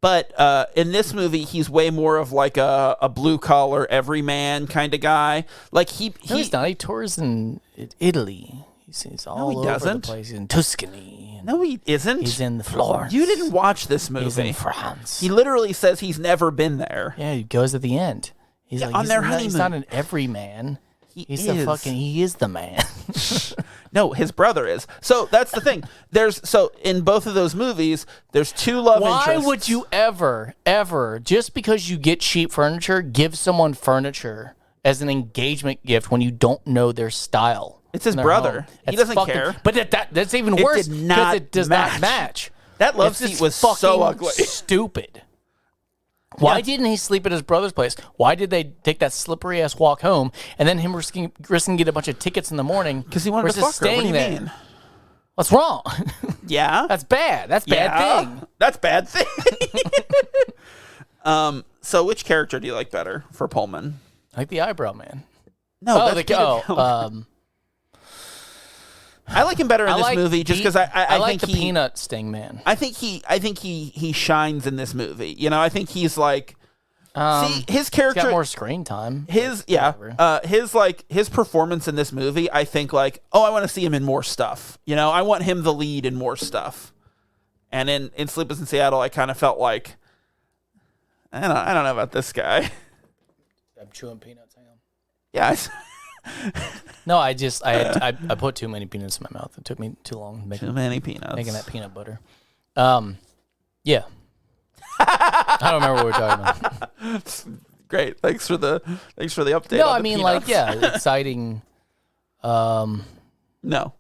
[SPEAKER 1] But in this movie, he's way more of like a blue collar, everyman kind of guy. Like
[SPEAKER 2] he's not. He tours in Italy. He's all over the place. He's in Tuscany.
[SPEAKER 1] No, he isn't.
[SPEAKER 2] He's in Florence.
[SPEAKER 1] You didn't watch this movie.
[SPEAKER 2] He's in France.
[SPEAKER 1] He literally says he's never been there.
[SPEAKER 2] Yeah, he goes at the end. He's like,
[SPEAKER 1] on their honeymoon.
[SPEAKER 2] He's not an everyman. He is the man.
[SPEAKER 1] No, his brother is. So that's the thing. So in both of those movies, there's two love interests.
[SPEAKER 2] Why would you ever, just because you get cheap furniture, give someone furniture as an engagement gift when you don't know their style?
[SPEAKER 1] It's his brother. He doesn't care.
[SPEAKER 2] But that's even worse because it does not match.
[SPEAKER 1] That love seat was so ugly.
[SPEAKER 2] Stupid. Why didn't he sleep at his brother's place? Why did they take that slippery ass walk home and then him risking get a bunch of tickets in the morning?
[SPEAKER 1] Because he wanted to fuck her. What do you mean?
[SPEAKER 2] What's wrong?
[SPEAKER 1] Yeah,
[SPEAKER 2] that's bad. That's bad thing.
[SPEAKER 1] That's bad thing. So which character do you like better for Pullman?
[SPEAKER 2] I like the eyebrow man.
[SPEAKER 1] No, I like him better in this movie just because I
[SPEAKER 2] like
[SPEAKER 1] think
[SPEAKER 2] the peanut sting man.
[SPEAKER 1] I think he shines in this movie. You know, I think he's like see his character
[SPEAKER 2] he's got more screen time.
[SPEAKER 1] His performance in this movie, I think like, I want to see him in more stuff. You know, I want him the lead in more stuff. And in Sleepless in Seattle, I kind of felt like I don't know about this guy.
[SPEAKER 2] I'm chewing peanuts. Hang on.
[SPEAKER 1] Yeah.
[SPEAKER 2] No, I put too many peanuts in my mouth. It took me too long making that peanut butter. Yeah. I don't remember what we were talking about.
[SPEAKER 1] Great. Thanks for the update.
[SPEAKER 2] No, I mean peanuts. Exciting.
[SPEAKER 1] No.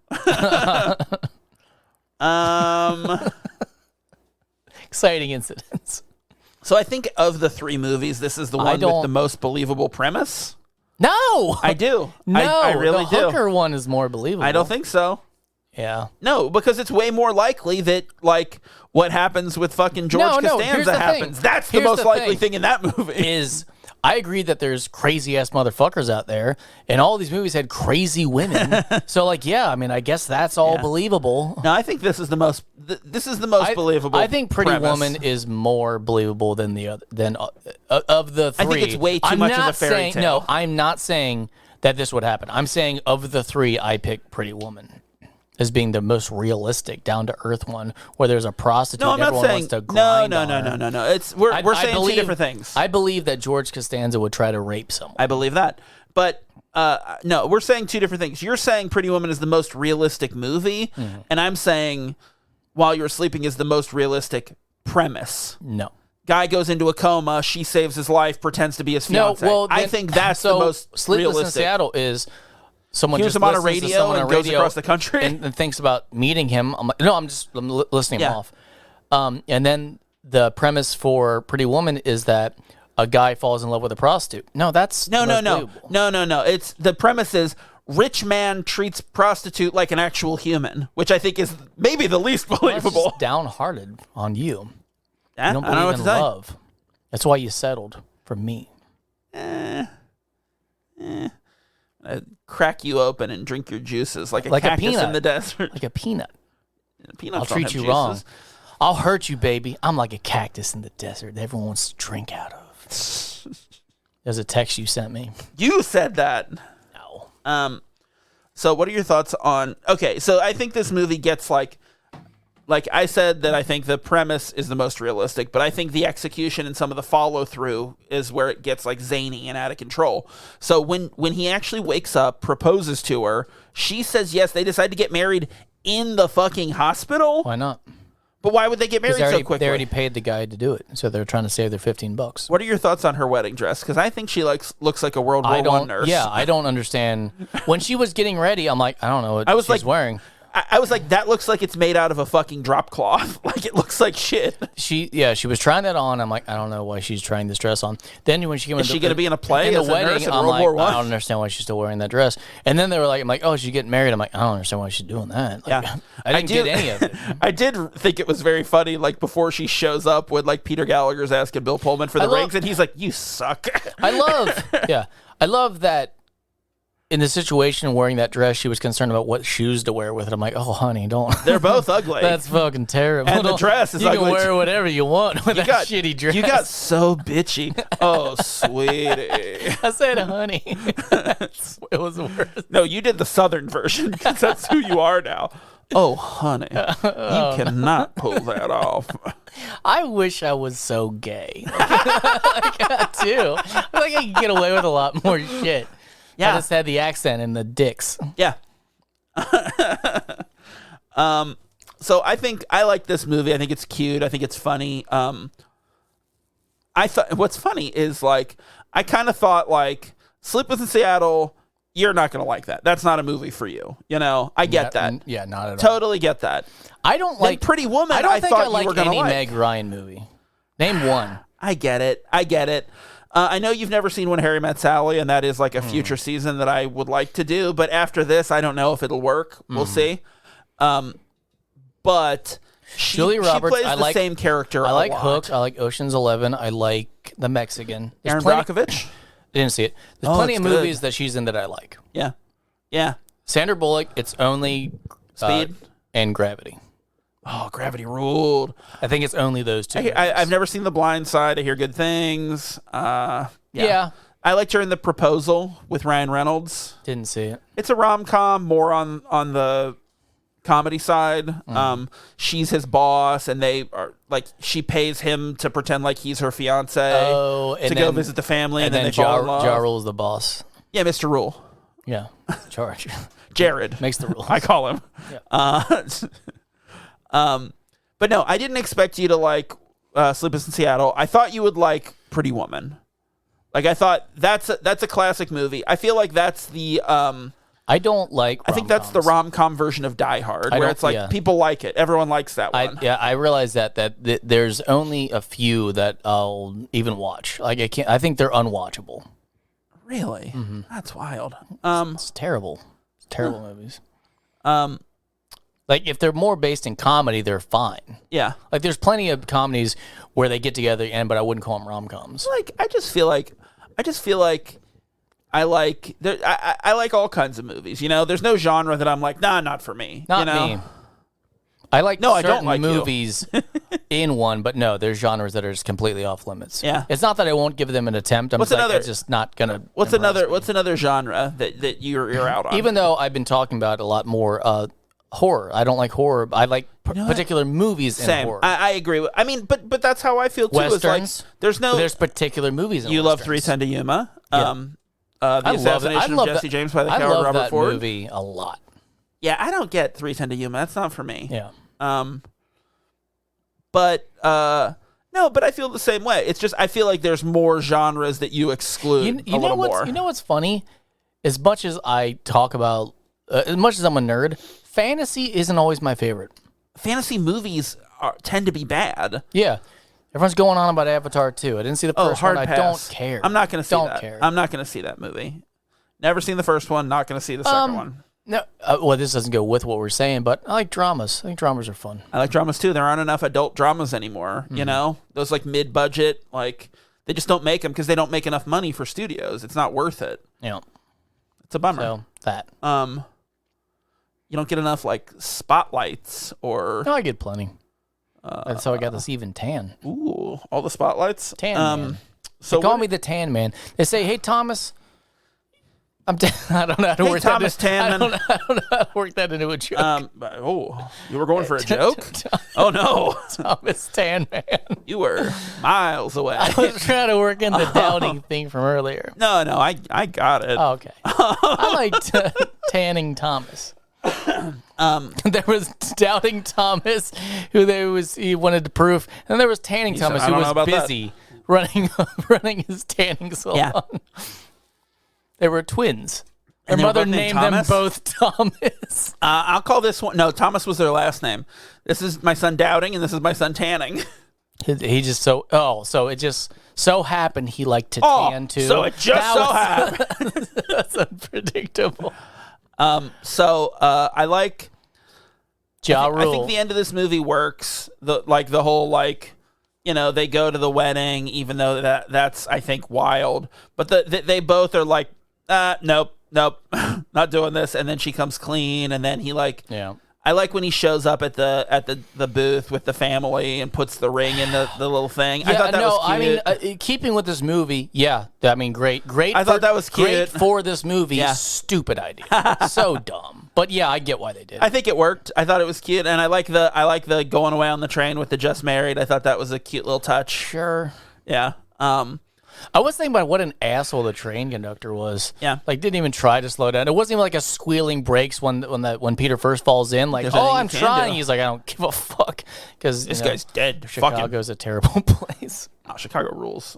[SPEAKER 2] Exciting incidents.
[SPEAKER 1] So I think of the three movies, this is the one with the most believable premise.
[SPEAKER 2] No,
[SPEAKER 1] I do.
[SPEAKER 2] No,
[SPEAKER 1] I really do.
[SPEAKER 2] The hooker one is more believable.
[SPEAKER 1] I don't think so.
[SPEAKER 2] Yeah.
[SPEAKER 1] No, because it's way more likely that like what happens with fucking George Costanza happens. That's the most likely thing in that movie.
[SPEAKER 2] I agree that there's crazy ass motherfuckers out there, and all these movies had crazy women. So like, yeah, I mean, I guess that's all believable.
[SPEAKER 1] No, I think this is the most. This is the most believable.
[SPEAKER 2] I think Pretty
[SPEAKER 1] premise.
[SPEAKER 2] Woman is more believable than the other of the three.
[SPEAKER 1] I think it's way too much of a fairy tale.
[SPEAKER 2] No, I'm not saying that this would happen. I'm saying of the three, I pick Pretty Woman as being the most realistic, down to earth one, where there's a prostitute.
[SPEAKER 1] No, I'm not saying. No. It's we're saying two different things.
[SPEAKER 2] I believe that George Costanza would try to rape someone.
[SPEAKER 1] I believe that, but no, we're saying two different things. You're saying Pretty Woman is the most realistic movie, and I'm saying While You Were Sleeping is the most realistic premise.
[SPEAKER 2] No.
[SPEAKER 1] Guy goes into a coma, she saves his life, pretends to be his fiance.
[SPEAKER 2] No, well,
[SPEAKER 1] I think that's the most
[SPEAKER 2] Sleepless
[SPEAKER 1] realistic.
[SPEAKER 2] in Seattle is someone
[SPEAKER 1] hears
[SPEAKER 2] just
[SPEAKER 1] him on a radio and goes across the country
[SPEAKER 2] and thinks about meeting him. I'm listening him off. And then the premise for Pretty Woman is that a guy falls in love with a prostitute. No, that's
[SPEAKER 1] no. It's the premise is rich man treats prostitute like an actual human, which I think is maybe the least believable.
[SPEAKER 2] That's just downhearted on you. You don't
[SPEAKER 1] I don't know what
[SPEAKER 2] believe
[SPEAKER 1] to
[SPEAKER 2] in
[SPEAKER 1] say.
[SPEAKER 2] love. That's why you settled for me.
[SPEAKER 1] Crack you open and drink your juices like a cactus
[SPEAKER 2] peanut
[SPEAKER 1] in the desert.
[SPEAKER 2] Like a peanut.
[SPEAKER 1] Peanuts
[SPEAKER 2] I'll treat you wrong. I'll hurt you, baby. I'm like a cactus in the desert that everyone wants to drink out of. There's a text you sent me.
[SPEAKER 1] You said that.
[SPEAKER 2] No.
[SPEAKER 1] So what are your thoughts on... Okay, so I think this movie gets like I said that I think the premise is the most realistic, but I think the execution and some of the follow-through is where it gets like zany and out of control. So when he actually wakes up, proposes to her, she says yes, they decide to get married in the fucking hospital?
[SPEAKER 2] Why not?
[SPEAKER 1] But why would they get married so quickly?
[SPEAKER 2] They already paid the guy to do it, so they're trying to save their $15.
[SPEAKER 1] What are your thoughts on her wedding dress? Because I think she looks like a World War I nurse.
[SPEAKER 2] Yeah, I don't understand. When she was getting ready, I'm like, I don't know what she's wearing.
[SPEAKER 1] I was like, that looks like it's made out of a fucking drop cloth. Like, it looks like shit.
[SPEAKER 2] She was trying that on. I'm like, I don't know why she's trying this dress on. Then when she came
[SPEAKER 1] is she going to be in a play
[SPEAKER 2] in the
[SPEAKER 1] as a
[SPEAKER 2] wedding,
[SPEAKER 1] nurse in
[SPEAKER 2] I'm
[SPEAKER 1] World
[SPEAKER 2] like,
[SPEAKER 1] War I?
[SPEAKER 2] I don't understand why she's still wearing that dress. And then they were like, I'm like, oh, she's getting married. I'm like, I don't understand why she's doing that. Like,
[SPEAKER 1] yeah.
[SPEAKER 2] I didn't get any of it.
[SPEAKER 1] I did think it was very funny, like, before she shows up when, like, Peter Gallagher's asking Bill Pullman for the rings, and he's like, you suck.
[SPEAKER 2] I love that in the situation wearing that dress, she was concerned about what shoes to wear with it. I'm like, oh, honey, don't.
[SPEAKER 1] They're both ugly.
[SPEAKER 2] That's fucking terrible.
[SPEAKER 1] And the dress is ugly.
[SPEAKER 2] You can wear whatever you want with that shitty dress.
[SPEAKER 1] You got so bitchy. Oh, sweety.
[SPEAKER 2] I said, honey. It was worse.
[SPEAKER 1] No, you did the Southern version because that's who you are now. Oh, honey. You cannot pull that off.
[SPEAKER 2] I wish I was so gay. I do. I feel like I could get away with a lot more shit. Yeah. I just had the accent and the dicks.
[SPEAKER 1] Yeah. So I think I like this movie. I think it's cute. I think it's funny. I thought what's funny is like I kind of thought like Sleepless in Seattle. You're not gonna like that. That's not a movie for you. You know, I get that.
[SPEAKER 2] Yeah, not at all.
[SPEAKER 1] Totally get that.
[SPEAKER 2] I don't like
[SPEAKER 1] Pretty Woman.
[SPEAKER 2] I don't think
[SPEAKER 1] thought
[SPEAKER 2] I like
[SPEAKER 1] you were gonna
[SPEAKER 2] any
[SPEAKER 1] like.
[SPEAKER 2] Meg Ryan movie. Name one.
[SPEAKER 1] I get it. I know you've never seen When Harry Met Sally, and that is like a future season that I would like to do. But after this, I don't know if it'll work. We'll see. But
[SPEAKER 2] Julia Roberts,
[SPEAKER 1] she plays the same character.
[SPEAKER 2] I like
[SPEAKER 1] a lot.
[SPEAKER 2] Hook. I like Ocean's 11. I like The Mexican.
[SPEAKER 1] Aaron Brockovich.
[SPEAKER 2] Didn't see it. There's plenty of movies that she's in that I like.
[SPEAKER 1] Yeah, yeah.
[SPEAKER 2] Sandra Bullock. It's only
[SPEAKER 1] Speed
[SPEAKER 2] and Gravity.
[SPEAKER 1] Oh, Gravity ruled.
[SPEAKER 2] I think it's only those two.
[SPEAKER 1] I've never seen The Blind Side. I hear good things.
[SPEAKER 2] Yeah.
[SPEAKER 1] I liked her in The Proposal with Ryan Reynolds.
[SPEAKER 2] Didn't see it.
[SPEAKER 1] It's a rom-com, more on the comedy side. She's his boss, and they are like she pays him to pretend like he's her fiance to go visit the family, and then they fall in love.
[SPEAKER 2] Ja Rule's the boss.
[SPEAKER 1] Yeah, Mr. Rule.
[SPEAKER 2] Yeah, George.
[SPEAKER 1] Jared
[SPEAKER 2] Makes the rules.
[SPEAKER 1] I call him.
[SPEAKER 2] Yeah.
[SPEAKER 1] But no, I didn't expect you to like Sleepless in Seattle. I thought you would like Pretty Woman. Like I thought that's a classic movie. I feel like that's the
[SPEAKER 2] I don't like.
[SPEAKER 1] I think that's the rom-com version of Die Hard, where it's like people like it. Everyone likes that one.
[SPEAKER 2] I realize that there's only a few that I'll even watch. Like I can't. I think they're unwatchable.
[SPEAKER 1] Really? Mm-hmm. That's wild.
[SPEAKER 2] It's terrible. It's terrible movies. Like if they're more based in comedy, they're fine.
[SPEAKER 1] Yeah.
[SPEAKER 2] Like there's plenty of comedies where they get together, but I wouldn't call them rom-coms.
[SPEAKER 1] Like I just feel like I like all kinds of movies. You know, there's no genre that I'm like, nah, not for me.
[SPEAKER 2] Not
[SPEAKER 1] you know?
[SPEAKER 2] me. I like
[SPEAKER 1] no,
[SPEAKER 2] certain
[SPEAKER 1] I don't like
[SPEAKER 2] movies in one, but no, there's genres that are just completely off limits.
[SPEAKER 1] Yeah.
[SPEAKER 2] It's not that I won't give them an attempt. I'm just not gonna.
[SPEAKER 1] What's another genre that you're out on?
[SPEAKER 2] Even though I've been talking about a lot more horror. I don't like horror. I like particular movies in horror.
[SPEAKER 1] I agree. I mean, but that's how I feel too.
[SPEAKER 2] Westerns.
[SPEAKER 1] It's like,
[SPEAKER 2] there's particular movies in
[SPEAKER 1] You
[SPEAKER 2] Westerns.
[SPEAKER 1] love 310 to Yuma.
[SPEAKER 2] Yeah.
[SPEAKER 1] The Assassination of Jesse James by the coward Robert
[SPEAKER 2] that
[SPEAKER 1] Ford.
[SPEAKER 2] movie a lot.
[SPEAKER 1] Yeah, I don't get 310 to Yuma. That's not for me.
[SPEAKER 2] Yeah.
[SPEAKER 1] But no, but I feel the same way. It's just I feel like there's more genres that you exclude a little more.
[SPEAKER 2] You know what's funny? As much as I talk about, as much as I'm a nerd, fantasy isn't always my favorite.
[SPEAKER 1] Fantasy movies tend to be bad.
[SPEAKER 2] Yeah. Everyone's going on about Avatar 2. I didn't see the first one.
[SPEAKER 1] Pass.
[SPEAKER 2] I don't care.
[SPEAKER 1] I'm not going to see that.
[SPEAKER 2] Don't care.
[SPEAKER 1] I'm not going to see that movie. Never seen the first one. Not going to see the second one.
[SPEAKER 2] No, well, this doesn't go with what we're saying, but I like dramas. I think dramas are fun.
[SPEAKER 1] I like dramas too. There aren't enough adult dramas anymore. You know, those like mid-budget, like they just don't make them because they don't make enough money for studios. It's not worth it.
[SPEAKER 2] Yeah,
[SPEAKER 1] it's a bummer.
[SPEAKER 2] So that
[SPEAKER 1] you don't get enough like spotlights or.
[SPEAKER 2] No, I get plenty. That's how I got this even tan.
[SPEAKER 1] Ooh, all the spotlights.
[SPEAKER 2] Tan man.
[SPEAKER 1] So
[SPEAKER 2] they call me the tan man. They say, "Hey Thomas." I don't know how to work
[SPEAKER 1] Thomas
[SPEAKER 2] that.
[SPEAKER 1] Tanman.
[SPEAKER 2] I don't know how to work that into a joke.
[SPEAKER 1] You were going for a joke? Oh no,
[SPEAKER 2] Thomas Tanman.
[SPEAKER 1] You were miles away.
[SPEAKER 2] I was trying to work in the doubting thing from earlier.
[SPEAKER 1] No, I got it.
[SPEAKER 2] Oh, okay. I liked Tanning Thomas. There was Doubting Thomas, he wanted to prove, and there was Tanning Thomas, who was busy running his tanning salon. Yeah. They were twins. Their mother named them both Thomas.
[SPEAKER 1] I'll call this one. No, Thomas was their last name. This is my son Doubting, and this is my son Tanning.
[SPEAKER 2] He just so it just so happened he liked to tan too.
[SPEAKER 1] So it just happened.
[SPEAKER 2] That's unpredictable.
[SPEAKER 1] I like
[SPEAKER 2] Ja Rule.
[SPEAKER 1] I think the end of this movie works. The whole they go to the wedding, even though that's I think wild. But they both are like, nope, not doing this. And then she comes clean, and then he
[SPEAKER 2] yeah.
[SPEAKER 1] I like when he shows up at the booth with the family and puts the ring in the little thing.
[SPEAKER 2] Yeah,
[SPEAKER 1] I thought that was cute.
[SPEAKER 2] I mean, keeping with this movie, yeah. I mean, great.
[SPEAKER 1] I thought that was cute.
[SPEAKER 2] Great for this movie.
[SPEAKER 1] Yeah.
[SPEAKER 2] Stupid idea. So dumb. But yeah, I get why they did it.
[SPEAKER 1] I think it worked. I thought it was cute, and I like the going away on the train with the just married. I thought that was a cute little touch.
[SPEAKER 2] Sure.
[SPEAKER 1] Yeah.
[SPEAKER 2] I was thinking about what an asshole the train conductor was.
[SPEAKER 1] Yeah.
[SPEAKER 2] Like, didn't even try to slow down. It wasn't even like a squealing brakes when Peter first falls in. Like, I'm trying. He's like, I don't give a fuck. Because
[SPEAKER 1] this guy's dead.
[SPEAKER 2] Chicago's a terrible place.
[SPEAKER 1] Oh, Chicago rules.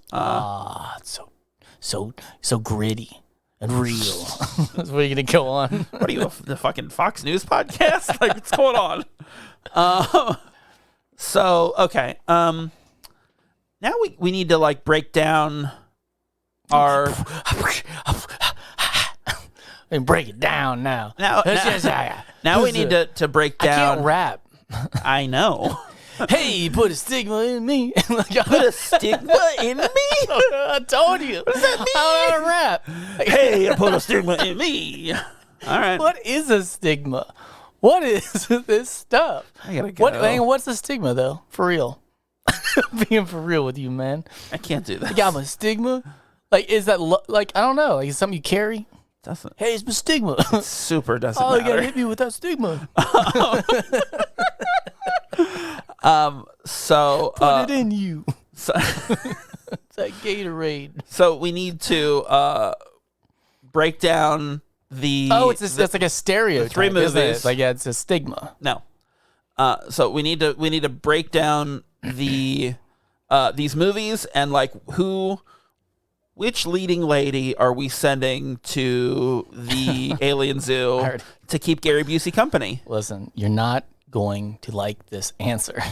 [SPEAKER 2] It's so gritty and real. That's what are you going to go on?
[SPEAKER 1] What are you, the fucking Fox News podcast? Like, what's going on? So, okay. Now we need to like break down our.
[SPEAKER 2] Break it down now.
[SPEAKER 1] Now we need to break down.
[SPEAKER 2] I can't rap.
[SPEAKER 1] I know.
[SPEAKER 2] Hey, put a stigma in me.
[SPEAKER 1] Put a stigma in me?
[SPEAKER 2] I told you. What does that mean? I don't rap.
[SPEAKER 1] Hey, put a stigma in me. All right.
[SPEAKER 2] What is a stigma? What is this stuff?
[SPEAKER 1] I gotta go.
[SPEAKER 2] What's the stigma though? For real. Being for real with you, man.
[SPEAKER 1] I can't do that.
[SPEAKER 2] You got my stigma? Like, is that like, I don't know. Like, is something you carry?
[SPEAKER 1] Doesn't.
[SPEAKER 2] Hey, it's my stigma.
[SPEAKER 1] It super doesn't
[SPEAKER 2] matter. You gotta
[SPEAKER 1] matter.
[SPEAKER 2] hit me with that stigma.
[SPEAKER 1] So
[SPEAKER 2] put it in you.
[SPEAKER 1] So
[SPEAKER 2] it's that Gatorade.
[SPEAKER 1] So we need to break down the.
[SPEAKER 2] Oh, it's like a stereotype.
[SPEAKER 1] 3 movies.
[SPEAKER 2] Isn't it? Like, yeah, it's a stigma.
[SPEAKER 1] No. So we need to break down the these movies and like which leading lady are we sending to the Alien Zoo to keep Gary Busey company?
[SPEAKER 2] Listen, you're not going to like this answer.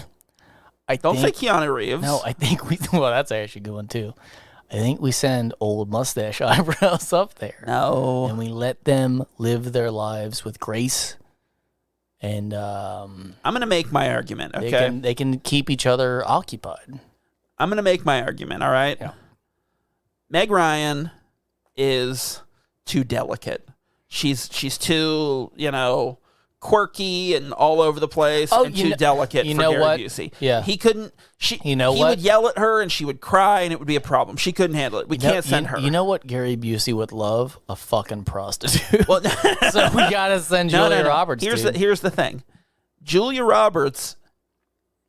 [SPEAKER 1] Don't say Keanu Reeves.
[SPEAKER 2] No, I think well, that's actually a good one too. I think we send old mustache eyebrows up there.
[SPEAKER 1] No.
[SPEAKER 2] And we let them live their lives with grace. And
[SPEAKER 1] I'm going to make my argument, okay?
[SPEAKER 2] They can keep each other occupied.
[SPEAKER 1] I'm going to make my argument, all right?
[SPEAKER 2] Yeah.
[SPEAKER 1] Meg Ryan is too delicate. She's too, quirky and all over the place and too delicate for Gary Busey.
[SPEAKER 2] Yeah.
[SPEAKER 1] He couldn't he would yell at her and she would cry and it would be a problem. She couldn't handle it. We can't send her.
[SPEAKER 2] You know what Gary Busey would love? A fucking prostitute. Well, so we got to send Julia Roberts.
[SPEAKER 1] Here's the thing. Julia Roberts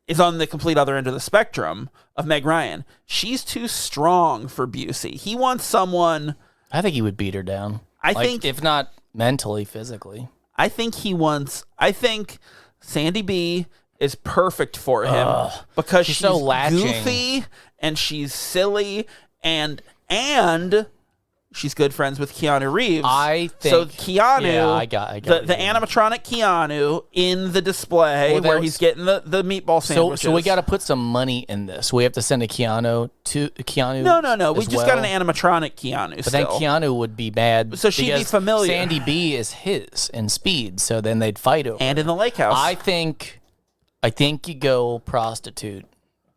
[SPEAKER 1] is on the complete other end of the spectrum of Meg Ryan. She's too strong for Busey. He wants someone.
[SPEAKER 2] I think he would beat her down. I think if not mentally, physically.
[SPEAKER 1] I think Sandy B is perfect for him because she's
[SPEAKER 2] so
[SPEAKER 1] goofy and she's silly and she's good friends with Keanu Reeves.
[SPEAKER 2] I think
[SPEAKER 1] so. Keanu,
[SPEAKER 2] yeah, I got
[SPEAKER 1] the animatronic Keanu in the display where he's getting the meatball sandwiches.
[SPEAKER 2] So we got to put some money in this. We have to send a Keanu.
[SPEAKER 1] No. We just got an animatronic Keanu.
[SPEAKER 2] But then Keanu would be bad.
[SPEAKER 1] So she'd be familiar.
[SPEAKER 2] Sandy B is his in Speed, so then they'd fight over.
[SPEAKER 1] And in the lake house,
[SPEAKER 2] I think you go prostitute.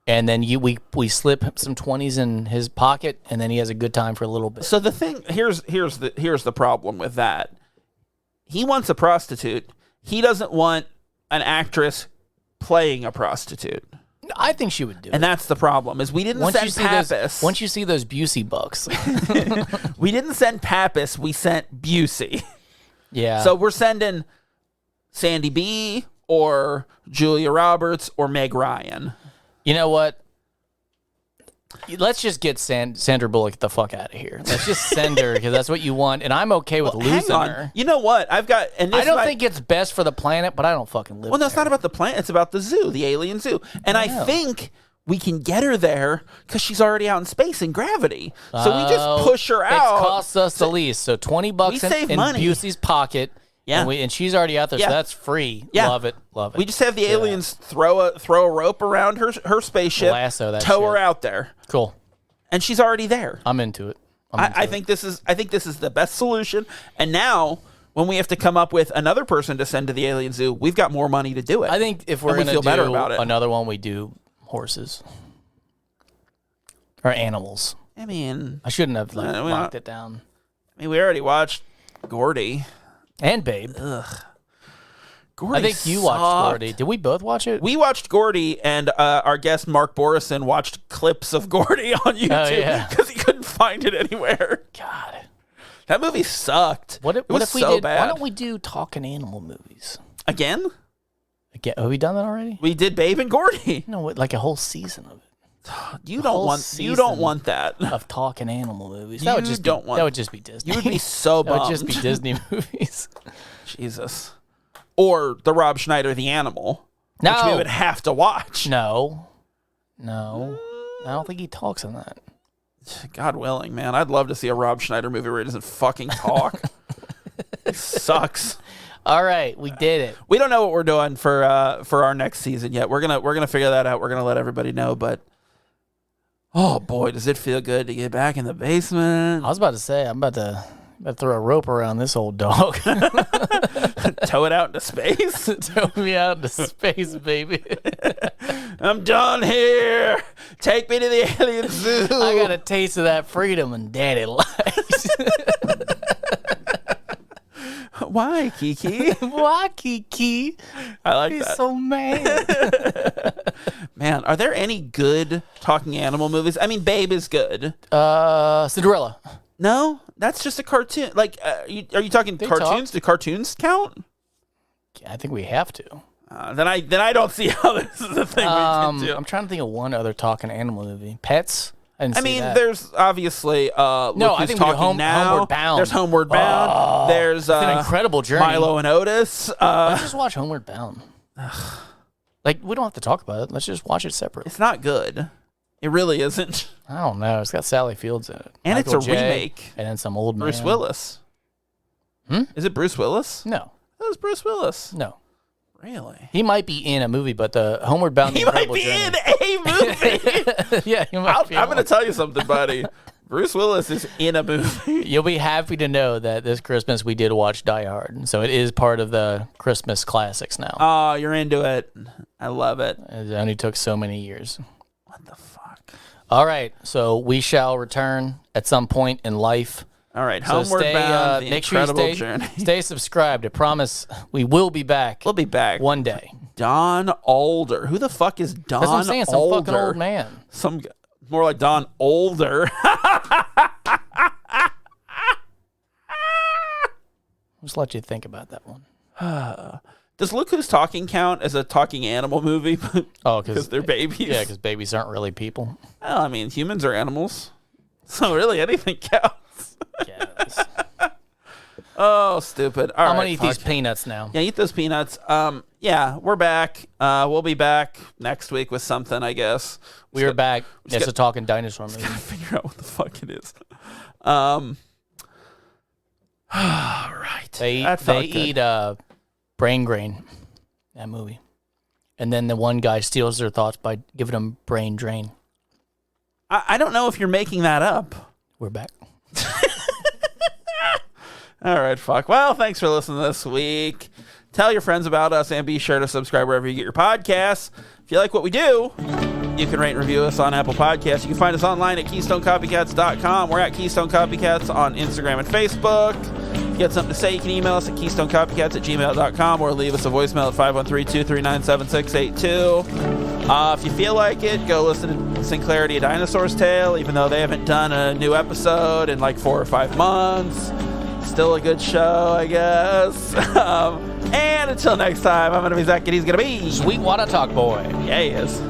[SPEAKER 2] And then we slip some 20s in his pocket, and then he has a good time for a little bit.
[SPEAKER 1] So the thing here's the problem with that. He wants a prostitute. He doesn't want an actress playing a prostitute.
[SPEAKER 2] I think she would do it.
[SPEAKER 1] And that's the problem. Is we didn't send Pappas.
[SPEAKER 2] Once you see those Busey bucks,
[SPEAKER 1] we didn't send Pappas. We sent Busey.
[SPEAKER 2] Yeah.
[SPEAKER 1] So we're sending Sandy B or Julia Roberts or Meg Ryan.
[SPEAKER 2] You know what? Let's just get Sandra Bullock the fuck out of here. Let's just send her because that's what you want, and I'm okay with losing her.
[SPEAKER 1] You know what? I don't
[SPEAKER 2] think it's best for the planet, but I don't fucking live.
[SPEAKER 1] Well, no, it's not about the planet. It's about the zoo, the alien zoo, and I think we can get her there because she's already out in space in gravity. So we just push her out.
[SPEAKER 2] It costs us the least, so $20 in
[SPEAKER 1] money.
[SPEAKER 2] Busey's pocket. Yeah, and she's already out there, so that's free. Yeah. Love it.
[SPEAKER 1] We just have the aliens throw a rope around her spaceship,
[SPEAKER 2] lasso that
[SPEAKER 1] tow her out there.
[SPEAKER 2] Cool.
[SPEAKER 1] And she's already there.
[SPEAKER 2] I'm into it.
[SPEAKER 1] I think this is the best solution. And now, when we have to come up with another person to send to the alien zoo, we've got more money to do it.
[SPEAKER 2] I think if we're going to do another one, we do horses or animals.
[SPEAKER 1] I mean,
[SPEAKER 2] I shouldn't have locked it down.
[SPEAKER 1] I mean, we already watched Gordy.
[SPEAKER 2] And Babe.
[SPEAKER 1] Ugh.
[SPEAKER 2] Gordy I think you watched Gordy. Did we both watch it?
[SPEAKER 1] We watched Gordy, and our guest Mark Borison watched clips of Gordy on YouTube because he couldn't find it anywhere.
[SPEAKER 2] God.
[SPEAKER 1] That movie sucked.
[SPEAKER 2] What if we did? Bad. Why don't we do talking animal movies?
[SPEAKER 1] Again?
[SPEAKER 2] Have we done that already?
[SPEAKER 1] We did Babe and Gordy.
[SPEAKER 2] No, like a whole season of it.
[SPEAKER 1] You don't want that
[SPEAKER 2] of talking animal movies.
[SPEAKER 1] That would just
[SPEAKER 2] be Disney.
[SPEAKER 1] You would be so bummed.
[SPEAKER 2] That would just be Disney movies.
[SPEAKER 1] Jesus. Or the Rob Schneider The Animal, which we would have to watch.
[SPEAKER 2] No. I don't think he talks in that.
[SPEAKER 1] God willing, man. I'd love to see a Rob Schneider movie where he doesn't fucking talk. It sucks.
[SPEAKER 2] All right, we did it.
[SPEAKER 1] We don't know what we're doing for our next season yet. We're gonna figure that out. We're gonna let everybody know, but oh boy, does it feel good to get back in the basement.
[SPEAKER 2] I was about to say, I'm about to throw a rope around this old dog.
[SPEAKER 1] Tow it out into space?
[SPEAKER 2] Tow me out into space, baby.
[SPEAKER 1] I'm done here. Take me to the alien zoo.
[SPEAKER 2] I got a taste of that freedom and daddy likes.
[SPEAKER 1] Why, Kiki?
[SPEAKER 2] Why, Kiki?
[SPEAKER 1] I like
[SPEAKER 2] He's
[SPEAKER 1] that.
[SPEAKER 2] So mad.
[SPEAKER 1] Man, are there any good talking animal movies? I mean, Babe is good.
[SPEAKER 2] Cinderella.
[SPEAKER 1] No, that's just a cartoon. Like, are you talking cartoons? Do cartoons count?
[SPEAKER 2] I think we have to.
[SPEAKER 1] Then I don't see how this is a thing we can do.
[SPEAKER 2] I'm trying to think of one other talking animal movie. Pets.
[SPEAKER 1] I mean, there's obviously Look Who's Talking Now.
[SPEAKER 2] Homeward Bound.
[SPEAKER 1] There's Homeward Bound. There's
[SPEAKER 2] an incredible journey.
[SPEAKER 1] Milo and Otis.
[SPEAKER 2] Let's just watch Homeward Bound. Like, we don't have to talk about it. Let's just watch it separately.
[SPEAKER 1] It's not good. It really isn't.
[SPEAKER 2] I don't know. It's got Sally Fields in it.
[SPEAKER 1] And
[SPEAKER 2] Michael
[SPEAKER 1] it's a
[SPEAKER 2] J,
[SPEAKER 1] remake.
[SPEAKER 2] And then some old man.
[SPEAKER 1] Bruce Willis. Is it Bruce Willis?
[SPEAKER 2] No.
[SPEAKER 1] That was Bruce Willis.
[SPEAKER 2] No.
[SPEAKER 1] Really?
[SPEAKER 2] He might be in a movie, but the Homeward Bound.
[SPEAKER 1] He might be in a movie.
[SPEAKER 2] Yeah, he might be.
[SPEAKER 1] I'm going to tell you something, buddy. Bruce Willis is in a movie.
[SPEAKER 2] You'll be happy to know that this Christmas we did watch Die Hard, so it is part of the Christmas classics now.
[SPEAKER 1] Oh, you're into it. I love it.
[SPEAKER 2] It only took so many years.
[SPEAKER 1] What the fuck?
[SPEAKER 2] All right, so we shall return at some point in life.
[SPEAKER 1] All right,
[SPEAKER 2] so
[SPEAKER 1] Homeward Bound, the
[SPEAKER 2] make sure
[SPEAKER 1] incredible
[SPEAKER 2] you
[SPEAKER 1] journey.
[SPEAKER 2] Stay subscribed. I promise we will be back.
[SPEAKER 1] We'll be back
[SPEAKER 2] one day.
[SPEAKER 1] Don Alder. Who the fuck is Don
[SPEAKER 2] That's what I'm saying. Some
[SPEAKER 1] Alder?
[SPEAKER 2] fucking old man.
[SPEAKER 1] More like Don Older.
[SPEAKER 2] Just let you think about that one.
[SPEAKER 1] Does Look Who's Talking count as a talking animal movie?
[SPEAKER 2] Oh,
[SPEAKER 1] because they're babies.
[SPEAKER 2] Yeah, because babies aren't really people.
[SPEAKER 1] Well, I mean, humans are animals, so really anything counts.
[SPEAKER 2] Yes.
[SPEAKER 1] Oh, stupid. All right,
[SPEAKER 2] I'm gonna eat these peanuts now.
[SPEAKER 1] Yeah, eat those peanuts. Yeah, we're back. We'll be back next week with something, I guess.
[SPEAKER 2] We're back. It's a talking dinosaur movie.
[SPEAKER 1] Gotta figure out what the fuck it is. All right.
[SPEAKER 2] They eat brain grain. That movie, and then the one guy steals their thoughts by giving them brain drain.
[SPEAKER 1] I don't know if you're making that up.
[SPEAKER 2] We're back.
[SPEAKER 1] All right, fuck. Well, thanks for listening this week. Tell your friends about us and be sure to subscribe wherever you get your podcasts. If you like what we do, you can rate and review us on Apple Podcasts. You can find us online at KeystoneCopycats.com. We're at Keystone Copycats on Instagram and Facebook. If you got something to say, you can email us at KeystoneCopycats@gmail.com or leave us a voicemail at 513-239-7682. If you feel like it, go listen to Sinclarity, A Dinosaur's Tale, even though they haven't done a new episode in like 4 or 5 months. Still a good show, I guess. And until next time, I'm going to be Zach, and he's going to be
[SPEAKER 2] Sweetwater Talk Boy.
[SPEAKER 1] Yeah, he is.